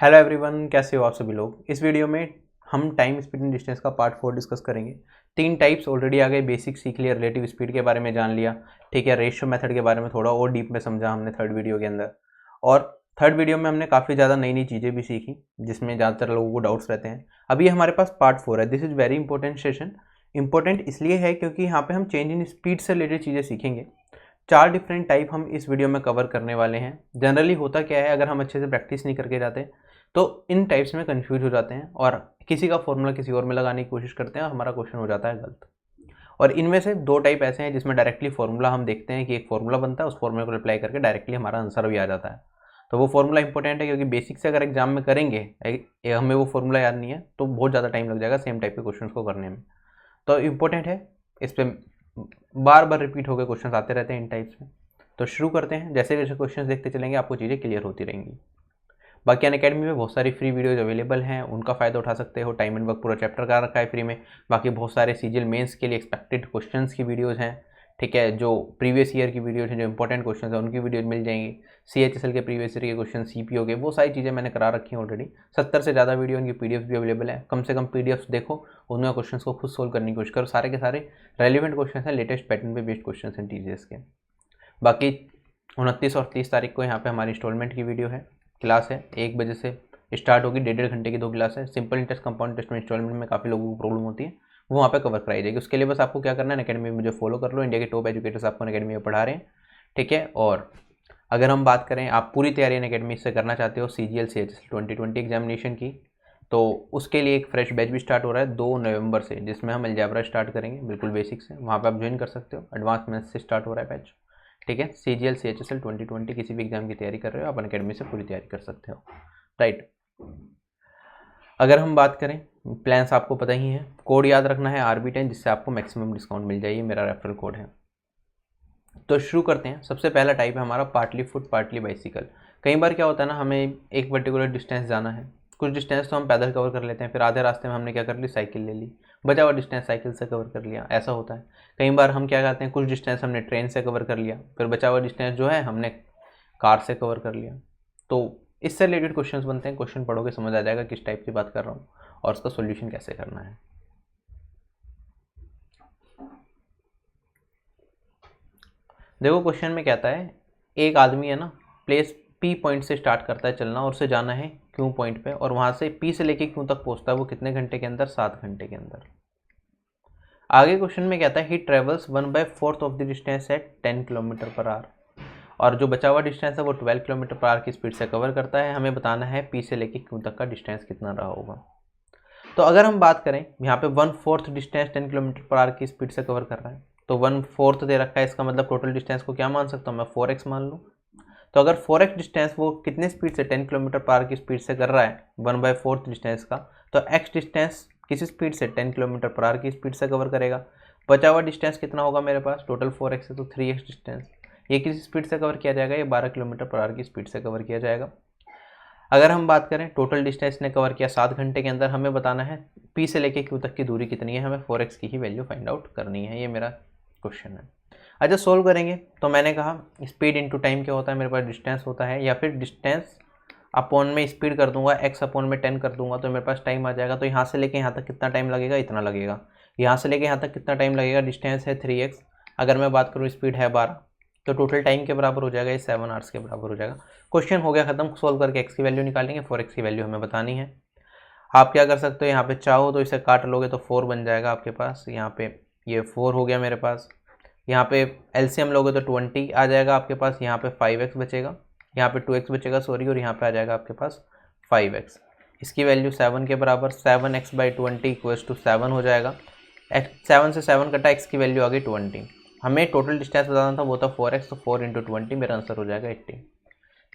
Hello everyone, कैसे हो आप सभी लोग। इस वीडियो में हम टाइम स्पीड एंड डिस्टेंस का पार्ट 4 डिस्कस करेंगे। 3 टाइप्स ऑलरेडी आ गए, बेसिक सीख लिया, रिलेटिव स्पीड के बारे में जान लिया, ठीक है। रेशियो मेथड के बारे में थोड़ा और डीप में समझा हमने थर्ड वीडियो के अंदर। और थर्ड वीडियो में हमने काफ़ी ज़्यादा नई नई चीज़ें भी सीखी जिसमें ज़्यादातर लोगों को डाउट्स रहते हैं। अभी हमारे पास पार्ट 4 है। This is very important session. Important इसलिए है क्योंकि यहाँ पे हम चेंज इन स्पीड से रिलेटेड चीज़ें सीखेंगे। 4 डिफरेंट टाइप हम इस वीडियो में कवर करने वाले हैं। जनरली होता क्या है, अगर हम अच्छे से प्रैक्टिस नहीं करके जाते तो इन टाइप्स में कंफ्यूज हो जाते हैं और किसी का फॉर्मूला किसी और में लगाने की कोशिश करते हैं और हमारा क्वेश्चन हो जाता है गलत। और इनमें से 2 टाइप ऐसे हैं जिसमें डायरेक्टली फॉर्मूला हम देखते हैं कि एक फॉर्मूला बनता है, उस फॉर्मूले को अप्लाई करके डायरेक्टली हमारा आंसर भी आ जाता है। तो वो फॉर्मूला इंपॉर्टेंट है क्योंकि बेसिक से अगर एग्जाम में करेंगे हमें वो फॉर्मूला याद नहीं है तो बहुत ज़्यादा टाइम लग जाएगा सेम टाइप के क्वेश्चन को करने में। तो इंपॉर्टेंट है, इस पर बार बार रिपीट होकर क्वेश्चन आते रहते हैं इन टाइप्स में। तो शुरू करते हैं। जैसे जैसे क्वेश्चन देखते चलेंगे आपको चीज़ें क्लियर होती रहेंगी। बाकी अनअकैडमी में बहुत सारी फ्री वीडियोज अवेलेबल हैं, उनका फ़ायदा उठा सकते हो। टाइम एंड वर्क पूरा चैप्टर का रखा है फ्री में। बाकी बहुत सारे सीजीएल मेंस के लिए एक्सपेक्टेड क्वेश्चंस की वीडियोज़ हैं, ठीक है। जो प्रीवियस ईयर की वीडियोज हैं, जो इंपॉर्टेंट क्वेश्चन हैं उनकी वीडियोज मिल जाएंगी। सीएचएसएल के प्रीवियस ईयर के क्वेश्चन, सीपीओ के, वो सारी चीज़ें मैंने करा रखी हैं ऑलरेडी। 70 से ज़्यादा वीडियो उनकी पीडीएफ भी अवेलेबल है। कम से कम पीडीएफ देखो, उनमें क्वेश्चन को खुद सोल्व करने की कोशिश करो। सारे के सारे रेलिवेंट क्वेश्चन हैं, लेटेस्ट पैटर्न पे बेस्ड क्वेश्चन हैं टीजीएस के। बाकी 29 और 30 तारीख को यहाँ पे हमारी इंस्टॉलमेंट की वीडियो है, क्लास है, 1 बजे से स्टार्ट होगी। 1.5 घंटे की 2 क्लास है। सिंपल इंटरेस्ट, कंपाउंड इंटरेस्ट में इंस्टॉलमेंट में काफ़ी लोगों को प्रॉब्लम होती है, वो वहाँ पे कवर कराई जाएगी। उसके लिए बस आपको क्या करना है, अकेडमी में मुझे फॉलो कर लो। इंडिया के टॉप एजुकेटर्स आपको अकेडमी में पढ़ा रहे हैं, ठीक है। और अगर हम बात करें, आप पूरी तैयारी अकेडमी से करना चाहते हो CGL CHSL 2020 एग्जामिनेशन की, तो उसके लिए एक फ्रेश बैच भी स्टार्ट हो रहा है 2 नवंबर से, जिसमें हम अलजेब्रा स्टार्ट करेंगे बिल्कुल बेसिक से। वहाँ पर आप ज्वाइन कर सकते हो। एडवांस मैथ्स से स्टार्ट हो रहा है बैच, ठीक है। CGL CHSL 2020 किसी भी एग्जाम की तैयारी कर रहे हो आप अकेडमी से पूरी तैयारी कर सकते हो, राइट। अगर हम बात करें, प्लान्स आपको पता ही है। कोड याद रखना है RB10, जिससे आपको मैक्सिमम डिस्काउंट मिल जाए। ये मेरा रेफरल कोड है। तो शुरू करते हैं। सबसे पहला टाइप है हमारा पार्टली फुट पार्टली बाइसिकल। कई बार क्या होता है ना, हमें एक पर्टिकुलर डिस्टेंस जाना है, कुछ डिस्टेंस तो हम पैदल कवर कर लेते हैं, फिर आधे रास्ते में हमने क्या कर ली, साइकिल ले ली, बचा हुआ डिस्टेंस साइकिल से कवर कर लिया, ऐसा होता है। कई बार हम क्या करते हैं, कुछ डिस्टेंस हमने ट्रेन से कवर कर लिया, फिर बचा हुआ डिस्टेंस जो है हमने कार से कवर कर लिया। तो इससे रिलेटेड क्वेश्चंस बनते हैं। क्वेश्चन पढ़ोगे समझ आ जाएगा किस टाइप की बात कर रहा हूँ और उसका सॉल्यूशन कैसे करना है। देखो क्वेश्चन में कहता है, एक आदमी है ना, प्लेस P पॉइंट से स्टार्ट करता है चलना और उसे जाना है Q पॉइंट पे, और वहाँ से P से लेके Q तक पहुँचता है वो कितने घंटे के अंदर, 7 घंटे के अंदर। आगे क्वेश्चन में कहता है he travels 1/4 of the distance at 10 kilometre per hour, और जो बचा हुआ डिस्टेंस है वो 12 किलोमीटर पर आवर की स्पीड से कवर करता है। हमें बताना है P से लेके Q तक का डिस्टेंस कितना रहा होगा। तो अगर हम बात करें, यहाँ पे 1/4 डिस्टेंस 10 किलोमीटर पर आवर की स्पीड से कवर कर रहा है, तो 1/4 दे रखा है, इसका मतलब टोटल डिस्टेंस को क्या मान सकता हूँ मैं, 4x मान लूँ। तो अगर 4x डिस्टेंस वो कितने स्पीड से, 10 किलोमीटर पर आवर की स्पीड से कर रहा है 1/4 डिस्टेंस का, तो x डिस्टेंस किस स्पीड से, 10 किलोमीटर पर आवर की स्पीड से कवर करेगा। बचा हुआ डिस्टेंस कितना होगा मेरे पास, टोटल 4x है तो 3x डिस्टेंस, ये किस स्पीड से कवर किया जाएगा, ये 12 किलोमीटर पर आवर की स्पीड से कवर किया जाएगा। अगर हम बात करें टोटल डिस्टेंस ने कवर किया 7 घंटे के अंदर, हमें बताना है P से लेके Q तक की दूरी कितनी है, हमें 4x की ही वैल्यू फाइंड आउट करनी है। ये मेरा क्वेश्चन है। अच्छा सोल्व करेंगे तो मैंने कहा स्पीड इनटू टाइम क्या होता है, मेरे पास डिस्टेंस होता है, या फिर डिस्टेंस अपॉन में स्पीड कर दूंगा, x अपॉन में 10 कर दूंगा तो मेरे पास टाइम आ जाएगा। तो यहाँ से लेके यहाँ तक कितना टाइम लगेगा, इतना लगेगा। यहाँ से लेके यहाँ तक कितना टाइम लगेगा, डिस्टेंस है 3x, अगर मैं बात करूँ स्पीड है 12, तो टोटल टाइम के बराबर हो जाएगा, ये 7 आवर्स के बराबर हो जाएगा। क्वेश्चन हो गया खत्म। सोल्व करके x की वैल्यू निकालेंगे, 4x की वैल्यू हमें बतानी है। आप क्या कर सकते हो, यहाँ पे चाहो तो इसे काट लोगे तो 4 बन जाएगा आपके पास। यहाँ पे ये 4 हो गया मेरे पास। यहाँ पे एलसीएम लोगे तो 20 आ जाएगा आपके पास। यहाँ पे 5x बचेगा, यहाँ पे 2x बचेगा सॉरी, और यहाँ पे आ जाएगा आपके पास 5x। इसकी वैल्यू 7 के बराबर, 7x/20 इक्वल्स टू 7 हो जाएगा। 7 से 7 कटा, x की वैल्यू आ गई 20। हमें टोटल डिस्टेंस बताना था, वो था 4x, तो 4 × 20 मेरा आंसर हो जाएगा 80।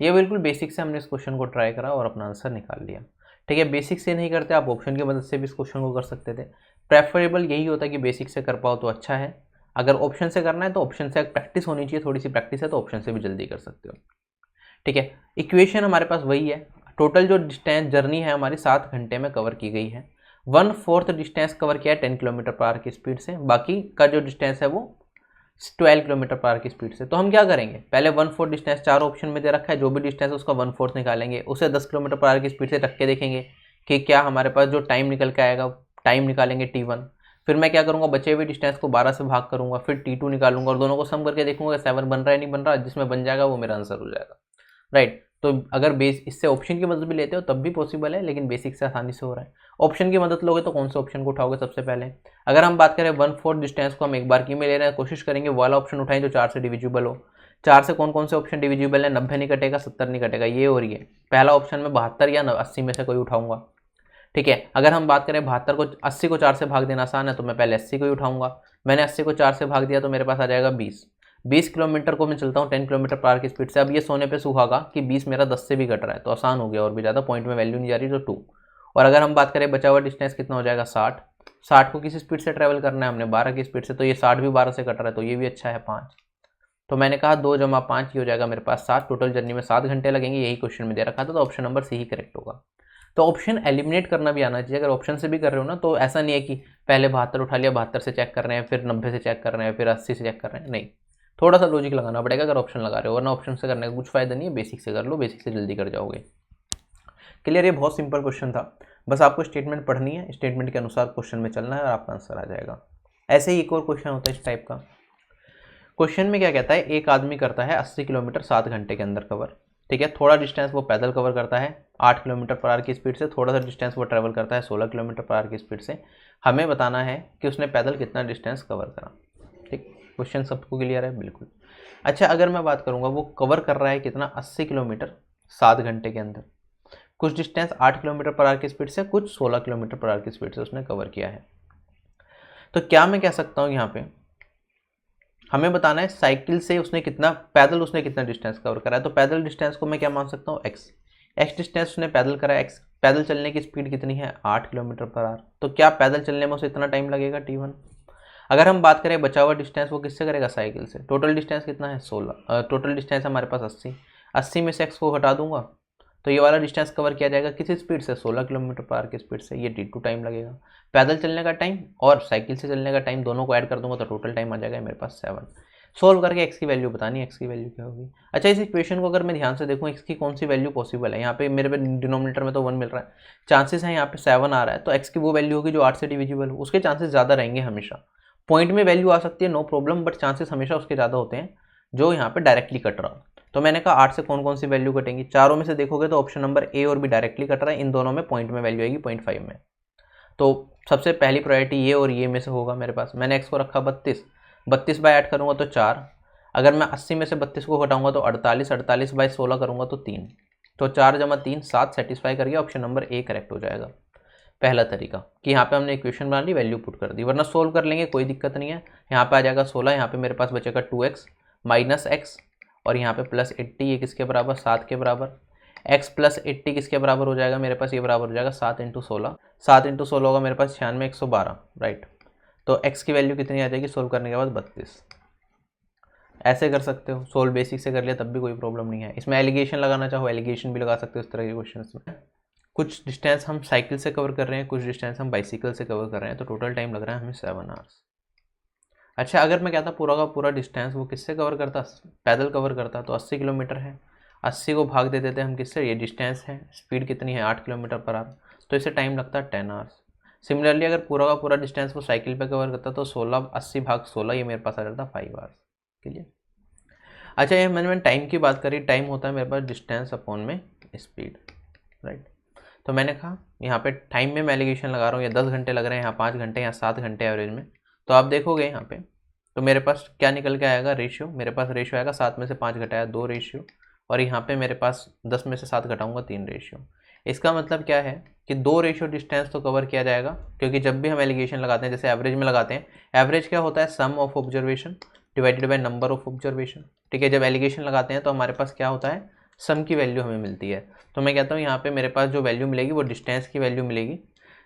ये बिल्कुल बेसिक से हमने इस क्वेश्चन को ट्राई करा और अपना आंसर निकाल लिया, ठीक है। बेसिक से नहीं करते, आप ऑप्शन की मदद से भी इस क्वेश्चन को कर सकते थे। प्रेफरेबल यही होता है कि बेसिक से कर पाओ तो अच्छा है। अगर ऑप्शन से करना है तो ऑप्शन से प्रैक्टिस होनी चाहिए, थोड़ी सी प्रैक्टिस है तो ऑप्शन से भी जल्दी कर सकते हो, ठीक है। इक्वेशन हमारे पास वही है। टोटल जो डिस्टेंस जर्नी है हमारी 7 घंटे में कवर की गई है। 1/4 डिस्टेंस कवर किया है 10 किलोमीटर पर आवर की स्पीड से, बाकी का जो डिस्टेंस है वो 12 किलोमीटर पर आवर की स्पीड से। तो हम क्या करेंगे, पहले 1/4 डिस्टेंस, 4 ऑप्शन में दे रखा है, जो भी डिस्टेंस है उसका 1/4 निकालेंगे, उसे 10 किलोमीटर पर आवर की स्पीड से रख के देखेंगे कि क्या हमारे पास जो टाइम निकल के आएगा, टाइम निकालेंगे T1। फिर मैं क्या करूँगा, बचे हुए डिस्टेंस को 12 से भाग करूँगा, फिर T2 निकालूंगा और दोनों को सम करके देखूंगा 7 बन रहा है नहीं बन रहा, जिसमें बन जाएगा वो मेरा आंसर हो जाएगा, राइट। तो अगर बेस इससे ऑप्शन की मदद भी लेते हो तब भी पॉसिबल है, लेकिन बेसिक से आसानी से हो रहा है। ऑप्शन की मदद लोगे तो कौन से ऑप्शन को उठाओगे सबसे पहले? अगर हम बात करें 1/4 डिस्टेंस को हम एक बार की में ले रहे हैं, कोशिश करेंगे वो वाला ऑप्शन उठाएं जो 4 से डिविजिबल हो। 4 से कौन कौन से ऑप्शन डिविजिबल है? 90 नहीं कटेगा, 70 नहीं कटेगा, ये और ये। पहला ऑप्शन में 72 या 80 में से कोई उठाऊंगा, ठीक है। अगर हम बात करें 72 को 80 को 4 से भाग देना आसान है, तो मैं पहले 80 को ही उठाऊंगा। मैंने 80 को 4 से भाग दिया तो मेरे पास आ जाएगा 20 किलोमीटर को मैं चलता हूँ 10 किलोमीटर पर आवर की स्पीड से। अब ये सोने पे सुहागा कि 20 मेरा 10 से भी घट रहा है, तो आसान हो गया और भी ज़्यादा, पॉइंट में वैल्यू नहीं जा रही, तो 2। और अगर हम बात करें बचा हुआ डिस्टेंस कितना हो जाएगा, 60 को किस स्पीड से ट्रैवल करना है हमने, 12 की स्पीड से, तो ये 60 भी 12 से कट रहा है, तो ये भी अच्छा है 5। तो मैंने कहा 2 + 5 ये हो जाएगा मेरे पास 7। टोटल जर्नी में 7 घंटे लगेंगे, यही क्वेश्चन में दे रखा था, तो ऑप्शन नंबर सी ही करेक्ट होगा। तो ऑप्शन एलिमिनेट करना भी आना चाहिए। अगर ऑप्शन से भी कर रहे हो ना, तो ऐसा नहीं है कि पहले 72 उठा लिया, 72 से चेक कर रहे हैं, फिर 90 से चेक कर रहे हैं, फिर 80 से चेक कर रहे हैं, नहीं, थोड़ा सा लॉजिक लगाना पड़ेगा अगर ऑप्शन लगा रहे हो, वरना ऑप्शन से करने का कुछ फायदा नहीं है। बेसिक से कर लो, बेसिक से जल्दी कर जाओगे। क्लियर? ये बहुत सिंपल क्वेश्चन था, बस आपको स्टेटमेंट पढ़नी है, स्टेटमेंट के अनुसार क्वेश्चन में चलना है और आपका आंसर आ जाएगा। ऐसे ही एक और क्वेश्चन होता है इस टाइप का। क्वेश्चन में क्या कहता है, एक आदमी करता है 80 किलोमीटर 7 घंटे के अंदर कवर, ठीक है। थोड़ा डिस्टेंस वो पैदल कवर करता है 8 किलोमीटर पर आवर की स्पीड से, थोड़ा सा डिस्टेंस वो ट्रैवल करता है 16 किलोमीटर पर आवर की स्पीड से। हमें बताना है कि उसने पैदल कितना डिस्टेंस कवर करा, ठीक। क्वेश्चन सबको क्लियर है? बिल्कुल। अच्छा, अगर मैं बात करूँगा वो कवर कर रहा है कितना, 80 किलोमीटर 7 घंटे के अंदर। कुछ डिस्टेंस 8 किलोमीटर पर आवर की स्पीड से, कुछ 16 किलोमीटर पर आवर की स्पीड से उसने कवर किया है। तो क्या मैं कह सकता हूँ, यहाँ पे हमें बताना है साइकिल से उसने कितना, पैदल उसने कितना डिस्टेंस कवर करा है। तो पैदल डिस्टेंस को मैं क्या मान सकता हूँ, एक्स डिस्टेंस उसने पैदल करा है, एक्स पैदल चलने की स्पीड कितनी है, 8 किलोमीटर पर आवर। तो क्या पैदल चलने में उसे इतना टाइम लगेगा, T1। अगर हम बात करें बचा हुआ डिस्टेंस वो किससे करेगा, साइकिल से। टोटल डिस्टेंस कितना है, 16। टोटल डिस्टेंस हमारे पास 80 में से एक्स को हटा दूंगा तो ये वाला डिस्टेंस कवर किया जाएगा किस स्पीड से, 16 किलोमीटर पर आवर की स्पीड से। ये T2 टाइम लगेगा। पैदल चलने का टाइम और साइकिल से चलने का टाइम दोनों को ऐड कर दूंगा तो टोटल टाइम आ जाएगा मेरे पास 7। सोल्व करके एक्स की वैल्यू बतानी है, एक्स की वैल्यू क्या होगी। अच्छा, इस इक्वेशन को अगर मैं ध्यान से देखूँ, एक्स की कौन सी वैल्यू पॉसिबल है। यहाँ पे मेरे पे डिनोमिनेटर में तो 1 मिल रहा है, चांसेस है यहाँ पे 7 आ रहा है, तो एक्स की वो वैल्यू होगी जो 8 से डिविजिबल हो, उसके चांसेस ज़्यादा रहेंगे हमेशा। पॉइंट में वैल्यू आ सकती है, नो प्रॉब्लम, बट चांसेस हमेशा उसके ज़्यादा होते हैं जो यहाँ पे डायरेक्टली कट रहा हो। तो मैंने कहा 8 से कौन कौन सी वैल्यू कटेंगी, चारों में से देखोगे तो ऑप्शन नंबर ए और बी डायरेक्टली कट रहा है, इन दोनों में पॉइंट में वैल्यू आएगी 0.5 में। तो सबसे पहली प्रायोरिटी ये और ये में से होगा मेरे पास। मैंने एक्स को रखा 32 बाय 8 करूँगा तो 4। अगर मैं 80 में से 32 को घटाऊंगा तो 48 बाय 16 करूँगा तो 3। तो 4 + 3 7 सेटिस्फाई कर गया, ऑप्शन नंबर ए करेक्ट हो जाएगा। पहला तरीका कि यहाँ पे हमने इक्वेशन बना ली, वैल्यू पुट कर दी, वरना सोल्व कर लेंगे कोई दिक्कत नहीं है। यहाँ पे आ जाएगा 16, यहाँ पे मेरे पास बचेगा 2x माइनस एक्स और यहाँ पे +80, ये किसके बराबर, 7 के बराबर। x + 80 किसके बराबर हो जाएगा मेरे पास, ये बराबर हो जाएगा 7 × 16। 7 × 16 होगा मेरे पास 96, 112, राइट। तो x की वैल्यू कितनी आ जाएगी सोल्व करने के बाद, 32। ऐसे कर सकते हो, सोल्व बेसिक से कर लिया तब भी कोई प्रॉब्लम नहीं है। इसमें एलिगेशन लगाना चाहो एलिगेशन भी लगा सकते हो इस तरह के क्वेश्चन में। कुछ डिस्टेंस हम साइकिल से कवर कर रहे हैं, कुछ डिस्टेंस हम बाइसिकल से कवर कर रहे हैं, तो टोटल टाइम लग रहा है हमें 7 आवर्स। अच्छा, अगर मैं कहता पूरा का पूरा डिस्टेंस वो किससे कवर करता, पैदल कवर करता, तो 80 किलोमीटर है, 80 को भाग दे देते हम किससे, ये डिस्टेंस है, स्पीड कितनी है 8 किलोमीटर पर आवर, तो इसे टाइम लगता है 10 आवर्स। सिमिलरली अगर पूरा का पूरा डिस्टेंस वो साइकिल पे कवर करता तो 80 भाग 16 ये मेरे पास आ जाता 5 आवर्स। क्लियर? अच्छा, ये मैंने टाइम की बात करी, टाइम होता है मेरे पास डिस्टेंस अपॉन में स्पीड, राइट। तो मैंने कहा यहाँ पे टाइम में मैं एलिगेशन लगा रहा हूँ, ये 10 घंटे लग रहे हैं, यहाँ 5 घंटे, यहाँ 7 घंटे एवरेज में। तो आप देखोगे यहाँ पे तो मेरे पास क्या निकल के आएगा, रेशियो। मेरे पास रेशियो आएगा 7 में से 5 घटाया 2 रेशियो, और यहाँ पे मेरे पास 10 में से 7 घटाऊंगा 3 रेशियो। इसका मतलब क्या है कि 2 रेशियो डिस्टेंस तो कवर किया जाएगा, क्योंकि जब भी हम एलिगेशन लगाते हैं, जैसे एवरेज में लगाते हैं, एवरेज क्या होता है, sum of observation divided by number of observation, ठीक है। जब एलिगेशन लगाते हैं तो हमारे पास क्या होता है, सम की वैल्यू हमें मिलती है। तो मैं कहता हूँ यहाँ पे मेरे पास जो वैल्यू मिलेगी वो डिस्टेंस की वैल्यू मिलेगी।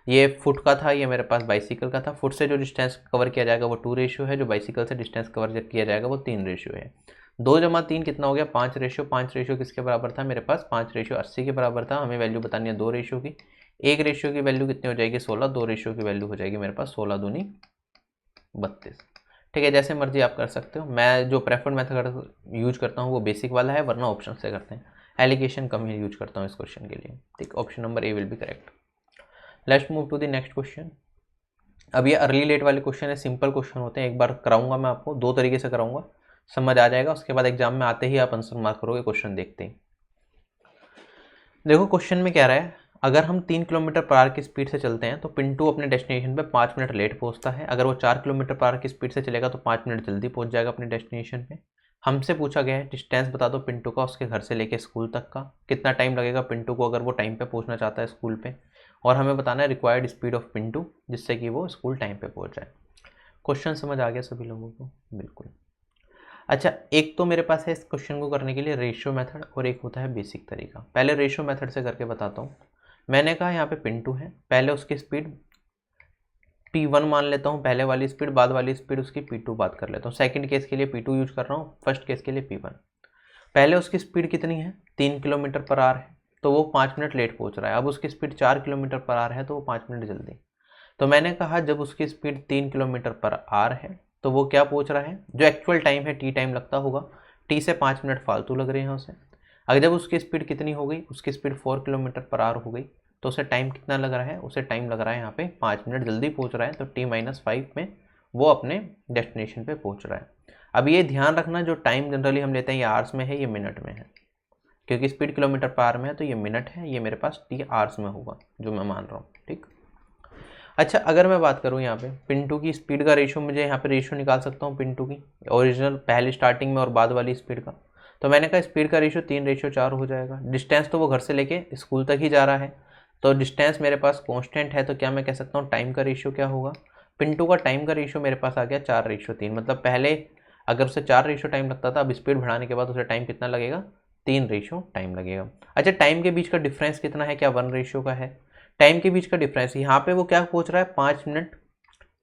ये फुट का था, ये मेरे पास बाइसिकल का था। फुट से जो डिस्टेंस कवर किया जाएगा वो 2 रेशियो है, जो बाइसिकल से डिस्टेंस कवर किया जाएगा वो 3 रेशियो है। 2 + 3 कितना हो गया, 5 रेशियो। 5 रेशियो किसके बराबर था मेरे पास, 5 रेशियो 80 के बराबर था। हमें वैल्यू बतानी है 2 रेशियो की। 1 रेशियो की वैल्यू कितनी हो जाएगी, 16। 2 रेशियो की वैल्यू हो जाएगी मेरे पास 16 दूनी 32। ठीक है, जैसे मर्जी आप कर सकते हो। मैं जो प्रेफर्ड मेथड यूज करता हूँ वो बेसिक वाला है, वरना ऑप्शन से करते हैं। एलिगेशन कम ही यूज करता हूँ इस क्वेश्चन के लिए। ठीक, option number A will be correct. Let's move to the next question. अब ये अर्ली लेट वाले क्वेश्चन है, सिंपल क्वेश्चन होते हैं। एक बार कराऊंगा मैं आपको, दो तरीके से कराऊंगा, समझ आ जाएगा। उसके बाद एग्जाम में आते ही आप आंसर मार्क करोगे, क्वेश्चन देखते ही। देखो क्वेश्चन में क्या रहा है, अगर हम 3 किलोमीटर पर आवर की स्पीड से चलते हैं तो पिंटू अपने डेस्टिनेशन पे 5 मिनट लेट पहुंचता है। अगर वो 4 किलोमीटर पर आवर की स्पीड से चलेगा तो 5 मिनट जल्दी पहुंच जाएगा अपने डेस्टिनेशन पे। हमसे पूछा गया है डिस्टेंस बता दो पिंटू का उसके घर से लेके स्कूल तक का, कितना टाइम लगेगा पिंटू को अगर वो टाइम पे पहुंचना चाहता है स्कूल पे, और हमें बताना है रिक्वायर्ड स्पीड ऑफ पिंटू जिससे कि वो स्कूल टाइम पे पहुंच जाए। क्वेश्चन समझ आ गया सभी लोगों को? बिल्कुल। अच्छा, एक तो मेरे पास है इस क्वेश्चन को करने के लिए रेशियो मेथड, और एक होता है बेसिक तरीका। पहले रेशियो मेथड से करके बताता हूँ। मैंने कहा यहाँ पे पिंटू है, पहले उसकी स्पीड P1 मान लेता हूँ, पहले वाली स्पीड, बाद वाली स्पीड उसकी P2 बात कर लेता हूँ। सेकंड केस के लिए P2 यूज कर रहा हूँ, फर्स्ट केस के लिए P1। पहले उसकी स्पीड कितनी है, 3 किलोमीटर पर आवर है, तो वो 5 मिनट लेट पहुँच रहा है। अब उसकी स्पीड 4 किलोमीटर पर आवर है तो वो 5 मिनट जल्दी। तो मैंने कहा जब उसकी स्पीड 3 किलोमीटर पर आवर है तो वो क्या पहुँच रहा है, जो एक्चुअल टाइम है टी टाइम लगता होगा, टी से 5 मिनट फालतू लग रहे हैं उसे। अगर जब उसकी स्पीड कितनी हो गई, उसकी स्पीड 4 किलोमीटर पर आवर हो गई, तो उसे टाइम कितना लग रहा है, उसे टाइम लग रहा है यहाँ पे 5 मिनट जल्दी पहुँच रहा है। तो T-5 में वो अपने डेस्टिनेशन पे पहुँच रहा है। अब ये ध्यान रखना, जो टाइम जनरली हम लेते हैं ये आवर्स में है, ये मिनट में है, क्योंकि स्पीड किलोमीटर पर आवर में है तो ये मिनट है, ये मेरे पास T आवर्स में होगा जो मैं मान रहा हूँ। ठीक। अच्छा, अगर मैं बात करूँ यहाँ पे पिंटू की स्पीड का रेशियो, मुझे यहाँ पे रेशियो निकाल सकता हूँ पिंटू की ओरिजिनल पहले स्टार्टिंग में और बाद वाली स्पीड का। तो मैंने कहा स्पीड का रेशियो 3:4 हो जाएगा। डिस्टेंस तो वो घर से लेके स्कूल तक ही जा रहा है, तो डिस्टेंस मेरे पास कांस्टेंट है, तो क्या मैं कह सकता हूँ टाइम का रेशियो क्या होगा, पिंटू का टाइम का रेशियो मेरे पास आ गया 4:3। मतलब पहले अगर उसे 4 टाइम लगता था, अब स्पीड बढ़ाने के बाद उसे टाइम कितना लगेगा, 3 टाइम लगेगा। अच्छा, टाइम के बीच का डिफरेंस कितना है, क्या 1 का है? टाइम के बीच का डिफरेंस, यहाँ पे वो क्या पहुँच रहा है, 5 मिनट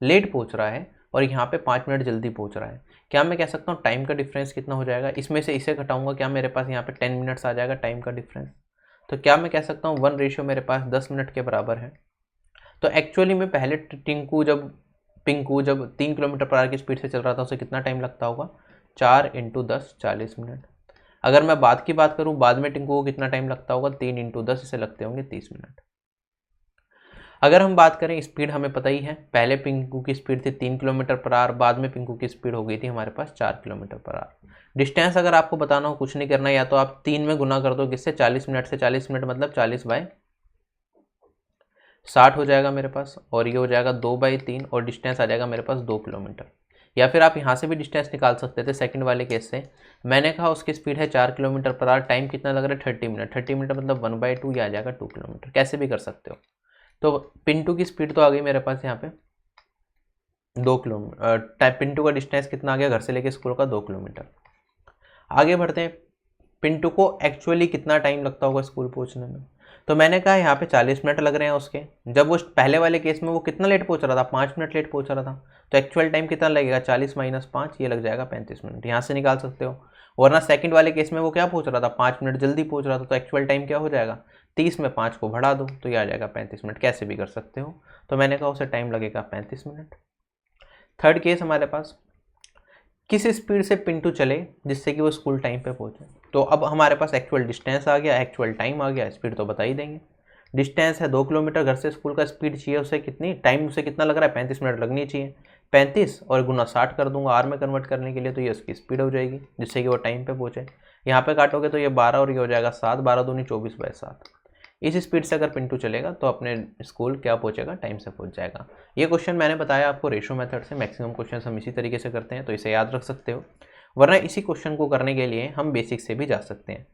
लेट पहुँच रहा है, और यहाँ पे 5 मिनट जल्दी पहुँच रहा है। क्या मैं कह सकता हूँ टाइम का डिफरेंस कितना हो जाएगा, इसमें से इसे घटाऊंगा, क्या मेरे पास यहाँ पे 10 मिनट्स आ जाएगा टाइम का डिफरेंस। तो क्या मैं कह सकता हूँ 1 मेरे पास 10 मिनट के बराबर है। तो एक्चुअली में पहले पिंकू जब 3 किलोमीटर पर आवर की स्पीड से चल रहा था उसे कितना टाइम लगता होगा, 4 × 10 40 मिनट। अगर मैं बाद की बात करूँ, बाद में टिंकू को कितना टाइम लगता होगा, 3 × 10 इसे लगते होंगे 30 मिनट। अगर हम बात करें स्पीड, हमें पता ही है पहले पिंकू की स्पीड थी 3 किलोमीटर पर आवर, बाद में पिंकू की स्पीड हो गई थी हमारे पास 4 किलोमीटर पर आवर। डिस्टेंस अगर आपको बताना हो, कुछ नहीं करना, या तो आप 3 में गुना कर दो, किससे, 40 मिनट से। 40 मिनट मतलब 40/60 हो जाएगा मेरे पास, और ये हो जाएगा 2/3, और डिस्टेंस आ जाएगा मेरे पास 2 किलोमीटर। या फिर आप यहाँ से भी डिस्टेंस निकाल सकते थे सेकंड वाले केस से। मैंने कहा उसकी स्पीड है 4 किलोमीटर पर आवर, टाइम कितना लग रहा है, 30 मिनट। 30 मिनट मतलब 1/2, ये आ जाएगा 2 किलोमीटर। कैसे भी कर सकते हो। तो पिंटू की स्पीड तो आ गई मेरे पास यहाँ पे 2 किलोमीटर। पिंटू का डिस्टेंस कितना आ गया घर से लेके स्कूल का, 2 किलोमीटर। आगे बढ़ते हैं, पिंटू को एक्चुअली कितना टाइम लगता होगा स्कूल पहुंचने में। तो मैंने कहा यहाँ पे 40 मिनट लग रहे हैं उसके। जब वो पहले वाले केस में वो कितना लेट पहुंच रहा था, 5 मिनट लेट पहुंच रहा था, तो एक्चुअल टाइम कितना लगेगा, 40 - 5, ये लग जाएगा 35 मिनट। यहाँ से निकाल सकते हो। वरना सेकंड वाले केस में वो क्या पहुंच रहा था, 5 मिनट जल्दी पहुंच रहा था, तो एक्चुअल टाइम क्या हो जाएगा, 30 में 5 को बढ़ा दो तो ये आ जाएगा 35 मिनट। कैसे भी कर सकते हो। तो मैंने कहा उसे टाइम लगेगा 35 मिनट। थर्ड केस हमारे पास, किस स्पीड से पिंटू चले जिससे कि वो स्कूल टाइम पे पहुंचे। तो अब हमारे पास एक्चुअल डिस्टेंस आ गया, एक्चुअल टाइम आ गया, स्पीड तो बता ही देंगे। डिस्टेंस है 2 किलोमीटर घर से स्कूल का, स्पीड चाहिए उसे कितनी, टाइम उसे कितना लग रहा है, 35 मिनट लगनी चाहिए। 35 और गुना 60 कर दूंगा आर में कन्वर्ट करने के लिए, तो ये उसकी स्पीड हो जाएगी जिससे कि वो टाइम पे पहुंचे। यहाँ पे काटोगे तो ये 12 और ये हो जाएगा 7, 12 दूनी 24/7। इस स्पीड से अगर पिंटू चलेगा तो अपने स्कूल क्या पहुंचेगा, टाइम से पहुंच जाएगा। ये क्वेश्चन मैंने बताया आपको रेशो मेथड से, मैक्सिमम क्वेश्चन हम इसी तरीके से करते हैं, तो इसे याद रख सकते हो। वरना इसी क्वेश्चन को करने के लिए हम बेसिक से भी जा सकते हैं।